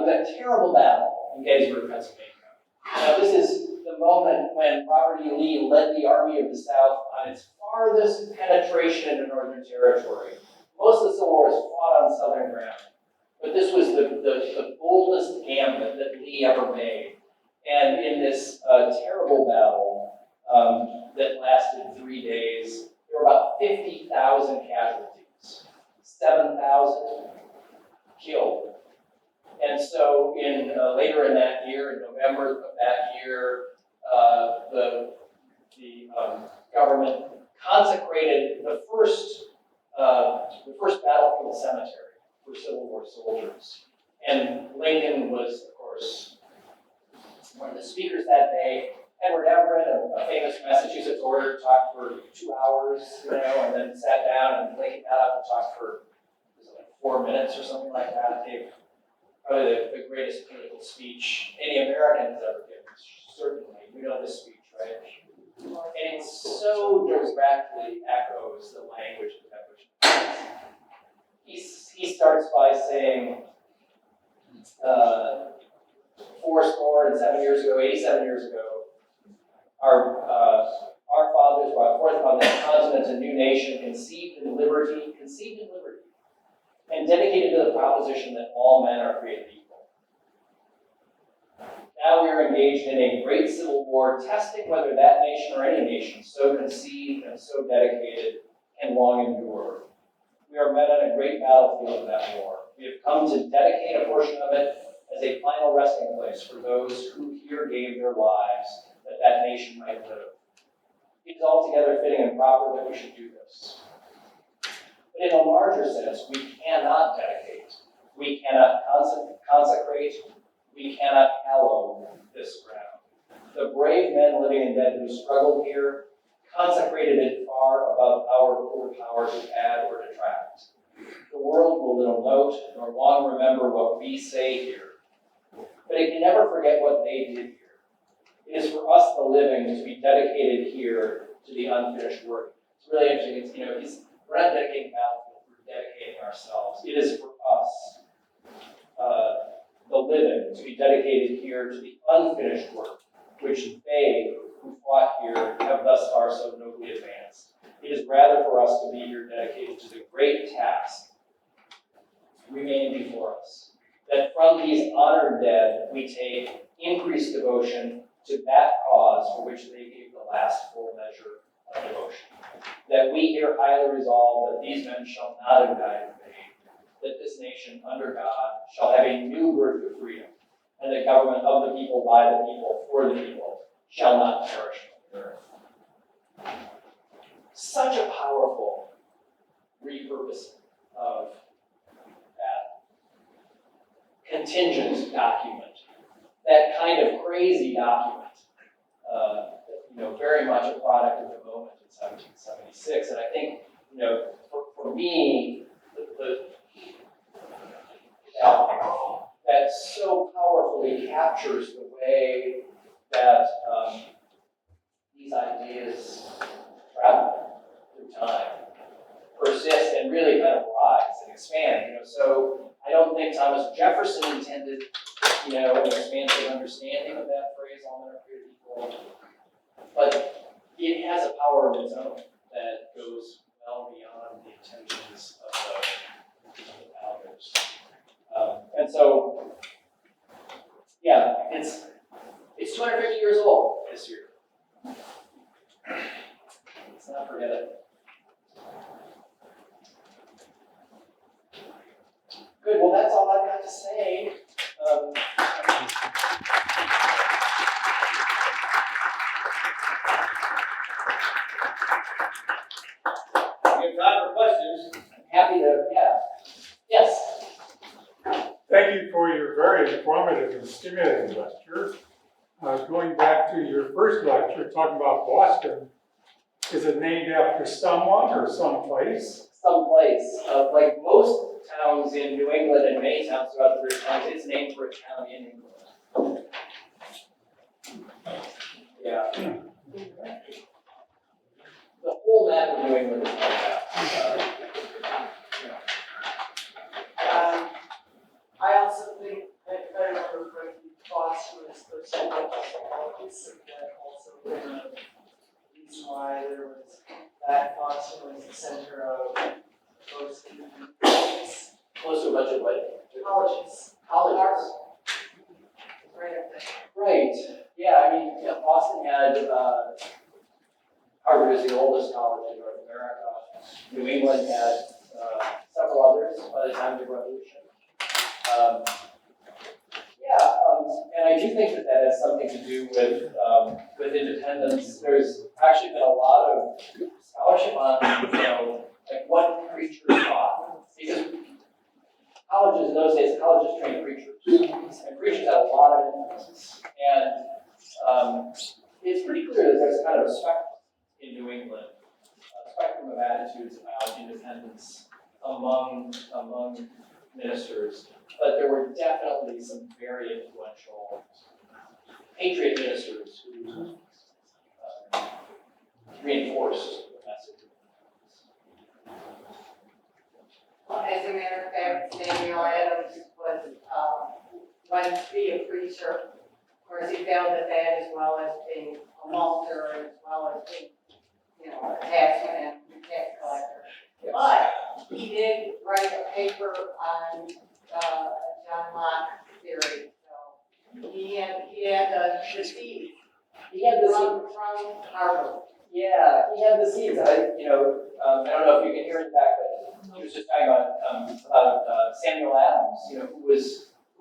there was a terrible battle in Gettysburg, Pennsylvania. Now, this is the moment when Robert E. Lee led the Army of the South on its farthest penetration into Northern Territory. Most of the Civil War was fought on Southern ground, but this was the boldest gambit that Lee ever made. And in this terrible battle that lasted 3 days, there were about 50,000 casualties, 7,000 killed. And so later in that year, in November of that year, the government consecrated the first battlefield cemetery for Civil War soldiers. And Lincoln was, of course, one of the speakers that day. Edward Everett, a famous Massachusetts orator, talked for 2 hours, and then sat down, and Lincoln got up and talked for 4 minutes or something like that. Gave probably the greatest political speech any American has ever given, certainly. We know this speech, right? And it so directly echoes the language of the Declaration. He starts by saying, 87 years ago, our fathers brought forth upon this continent a new nation conceived in liberty, and dedicated to the proposition that all men are created equal. Now we are engaged in a great civil war, testing whether that nation or any nation so conceived and so dedicated can long endure. We are met on a great battlefield of that war. We have come to dedicate a portion of it as a final resting place for those who here gave their lives that that nation might live. It is altogether fitting and proper that we should do this. But in a larger sense, we cannot dedicate, we cannot consecrate, we cannot hallow this ground. The brave men, living and dead, who struggled here, consecrated it far above our poor power to add or detract. The world will little note nor long remember what we say here, but it can never forget what they did here. It is for us, the living, to be dedicated here to the unfinished work. It's really interesting. We're not dedicating battlefield, we're dedicating ourselves. It is for us, the living, to be dedicated here to the unfinished work, which they who fought here have thus far so nobly advanced. It is rather for us to be here dedicated to the great task remaining before us, that from these honored dead we take increased devotion to that cause for which they gave the last full measure of devotion. That we here highly resolve that these men shall not have died in vain, that this nation under God shall have a new birth of freedom, and the government of the people, by the people, for the people, shall not perish from the earth. Such a powerful repurposing of that contingent document, that kind of crazy document, very much a product of the moment in 1776. And I think, for me, that so powerfully captures the way that these ideas travel through time. persist and really kind of rise and expand, so I don't think Thomas Jefferson intended, an expansive understanding of that phrase, all men are created equal, but it has a power of its own that goes well beyond the intentions of the founders. And so, yeah, it's 250 years old this year. Let's not forget it. Good, well, that's all I've got to say. We have time for questions. I'm happy to, yes. Thank you for your very informative and stimulating lecture. Going back to your first lecture, talking about Boston, is it named after someone or someplace? Someplace, like most towns in New England and many towns throughout the British Isles, it's named for a town in England. Yeah. The whole map of New England is like that. I also think, if I remember correctly, Boston was the center of colonies, and that also was the reason why there was, that Boston was the center of those communities. Close to a bunch of what? Colleges. Colleges. Right up there. Right. Yeah, I mean, Boston had, Harvard is the oldest college in North America. New England had several others by the time of the Revolution. And I do think that has something to do with independence. There's actually been a lot of scholarship on, like what preachers taught. Because colleges in those days, colleges trained preachers. And preachers had a lot of influence. And it's pretty clear that there's kind of a spectrum in New England, a spectrum of attitudes about independence among ministers. But there were definitely some very influential patriot ministers who reinforced the message. As a matter of fact, Samuel Adams was, wanted to be a preacher. Of course, he failed at that as well as being a malter, as well as being, a taxman and tax collector. But he did write a paper on John Locke theory. So he had the seeds. He had the from seeds. Harvard. Yeah, he had the seeds. I don't know if you can hear it back, but he was just talking about Samuel Adams, who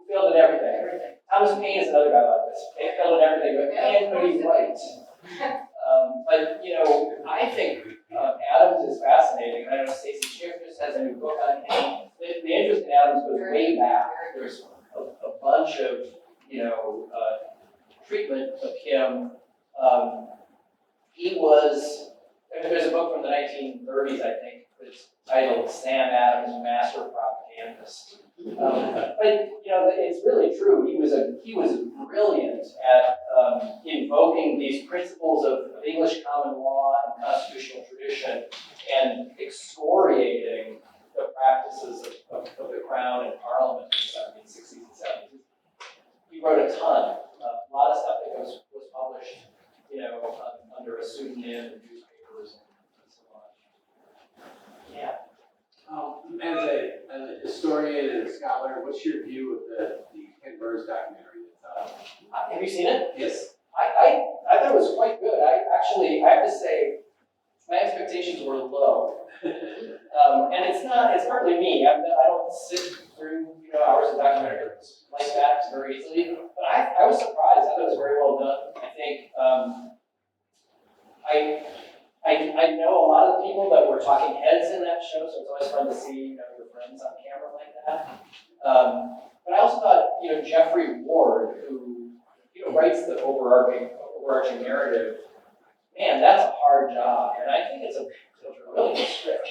failed at everything. Thomas Paine is another guy like this. They failed at everything, but Paine could be right. But I think Adams is fascinating. I know Stacey Schiff just has a new book on him. The interest in Adams goes way back. There's a bunch of treatment of him. There's a book from the 1930s, I think, that's titled Sam Adams, Master Propagandist. But it's really true. He was brilliant at invoking these principles of English common law and constitutional tradition and excoriating the practices of the Crown and Parliament in the 1660s and 70s. He wrote a ton, a lot of stuff that was published, under a pseudonym in newspapers and so on. Yeah. As a historian and a scholar, what's your view of the Ken Burns documentary? Have you seen it? Yes. I thought it was quite good. I have to say, my expectations were low. And it's partly me. I don't sit through, hours of documentaries like that very easily. But I was surprised. I thought it was very well done. I think, I know a lot of the people that were talking heads in that show, so it's always fun to see, your friends on camera like that. But I also thought, Jeffrey Ward, who, writes the overarching narrative, man, that's a hard job, and I think it's a really good script.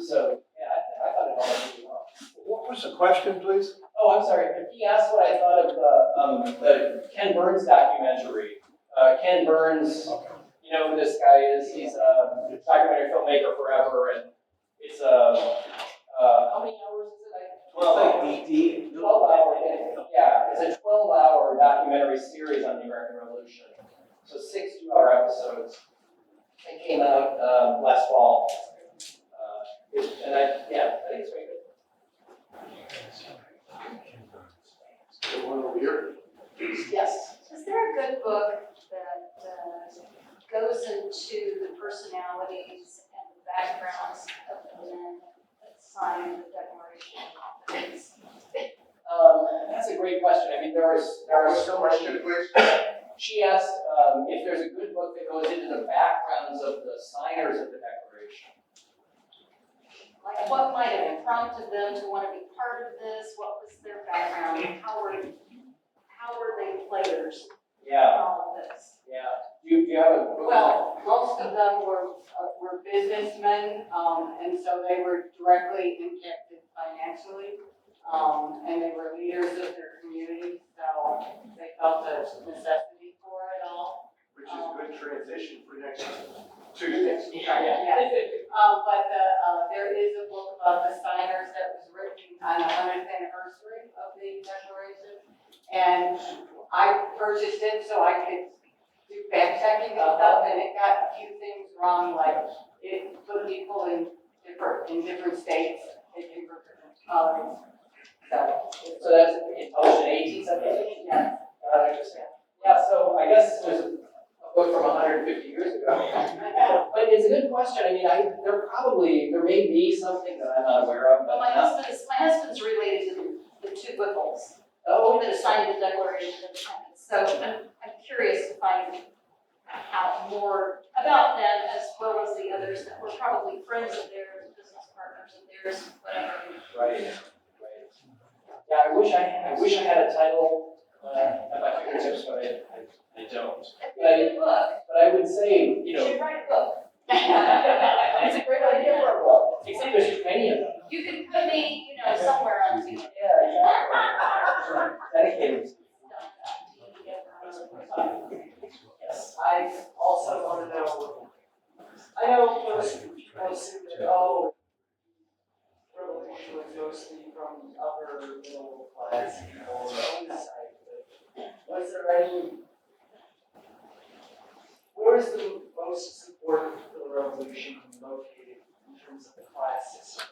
So, yeah, I thought it all went really well. What was the question, please? Oh, I'm sorry. He asked what I thought of the Ken Burns documentary. Ken Burns, you know who this guy is. He's a documentary filmmaker forever, and it's a And I think it's very good. The one over here. Yes. Is there a good book that goes into the personalities and the backgrounds of the men that signed the Declaration of Independence? That's a great question. I mean, there are so Question, many. please. She asked if there's a good book that goes into the backgrounds of the signers of the Declaration. Like what might have prompted them to want to be part of this? What was their background? How were they players in Yeah, all of this? yeah. Do you have a book? Well, most of them were businessmen, and so they were directly impacted financially. And they were leaders of their community, so they felt the necessity for it all. Which is a good transition for next Tuesday. Yes. But there is a book about the signers that was written on the 100th anniversary of the Declaration. And I purchased it so I could do fact checking and stuff, and it got a few things wrong, like it put people in different states, they do for different colonies. So that's it published in 1878? Yeah. Interesting. Yeah, so I guess there's a book from 150 years ago. But it's a good question. I mean, there may be something that I'm not aware of. Well, But my husband's related to the two Whipples that signed the Declaration of Independence. So I'm curious to find out more about them as well as the others that were probably friends of theirs, business partners of theirs, whatever. Right. Yeah, I wish I had a title at my fingertips, but I don't. Good book. But I would say, You should write a book. it's a great idea for a book. Except there's too many of them. You can put me, somewhere on TV. Yeah, exactly. Dedicated. Yes. I also want to know, I know most people assume that, revolution was mostly from upper middle class people on the side, but was there any, where is the most support for the revolution located in terms of the class system?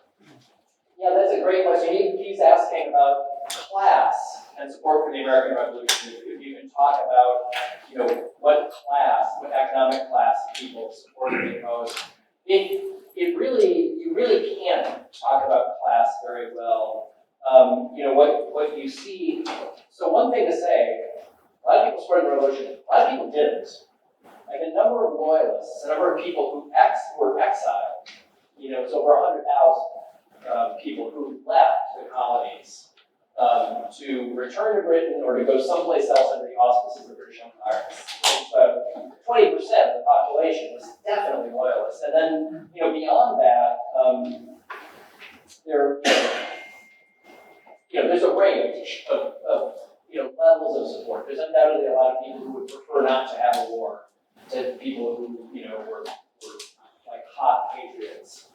Yeah, that's a great question. He's asking about class and support for the American Revolution. If you can talk about, what economic class people supported it most. You really can't talk about class very well. What you see. So one thing to say, a lot of people supported the revolution. A lot of people didn't. Like a number of loyalists, a number of people who were exiled. It's over 100,000 people who left the colonies to return to Britain or to go someplace else under the auspices of the British Empire. 20% of the population was definitely loyalists. And then, beyond that, there's a range of levels of support. There's undoubtedly a lot of people who would prefer not to have a war, to people who, were like hot patriots.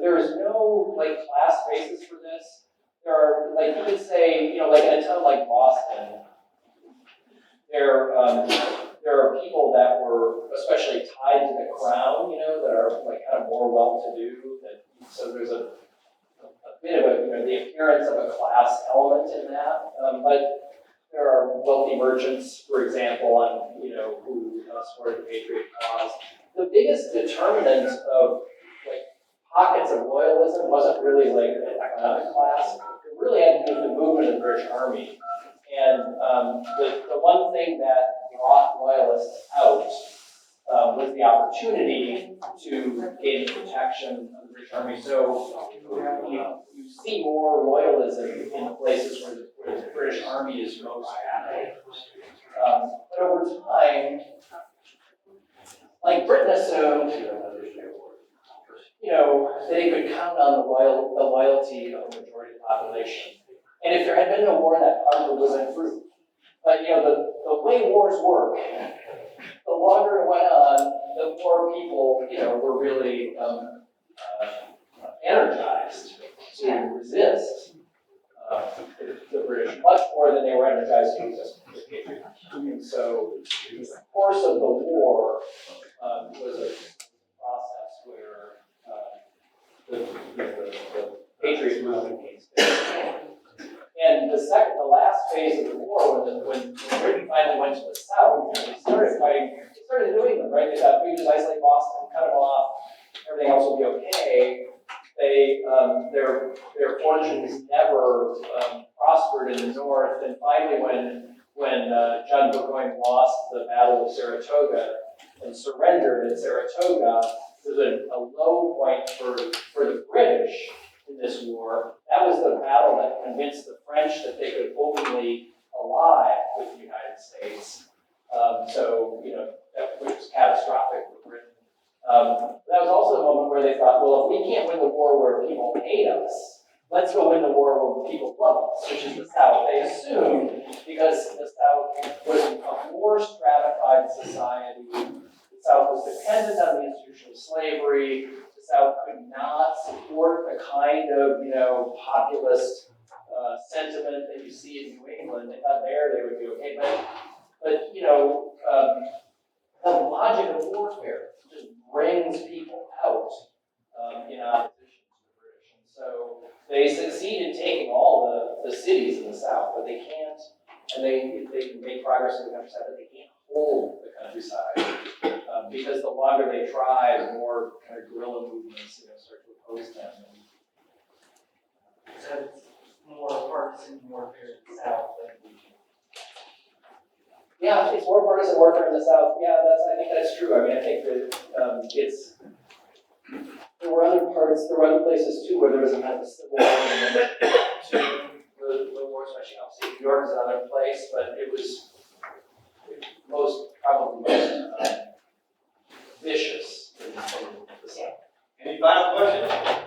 There is no class basis for this. There are you could say in a town like Boston, there are people that were especially tied to the crown, that are kind of more well-to-do. So there's a bit of the appearance of a class element in that. But there are wealthy merchants, for example, who supported the Patriot cause. The biggest determinant of pockets of loyalism wasn't really an economic class. It really had to do with the movement of the British Army. And the one thing that brought loyalists out was the opportunity to gain protection of the British Army. So you see more loyalism in the places where the British Army is most active. But over time, Britain assumed, they could count on the loyalty of the majority of the population. And if there had been no war, that probably would have improved. But the way wars work, the longer it went on, the more people, were really energized to resist the British, much more than they were energized to resist the Patriots. And so the course of the war was a process where the Patriot movement came to pass. And the last phase of the war, when Britain finally went to the south, they started fighting, they started in New England, right? They thought, we just isolate Boston, cut them off, everything else will be okay. They, their fortunes never prospered in the north, and finally when John Burgoyne lost the Battle of Saratoga and surrendered at Saratoga, it was a low point for the British in this war. That was the battle that convinced the French that they could openly ally with the United States. So, you know, that was catastrophic for Britain. That was also the moment where they thought, well, if we can't win the war where people hate us, let's go win the war where people love us, which is the South. They assumed, because the South was a more stratified society, the South was dependent on the institution of slavery, the South could not support the kind of, you know, populist sentiment that you see in New England. They thought there they would be okay, but you know, the logic of warfare just brings people out in opposition to the British. And so they succeed in taking all the cities in the South, but they can't, and they can make progress in the countryside, but they can't hold the countryside. Because the longer they try, the more kind of guerrilla movements, you know, start to oppose them. So it's more partisan warfare in the South than the region. Yeah, it's more partisan warfare in the South. Yeah, I think that's true. I mean, I think that there were other places too where there was a kind of a civil war to the war, especially upstate New York is another place, but it was probably most vicious in the South. Any final questions?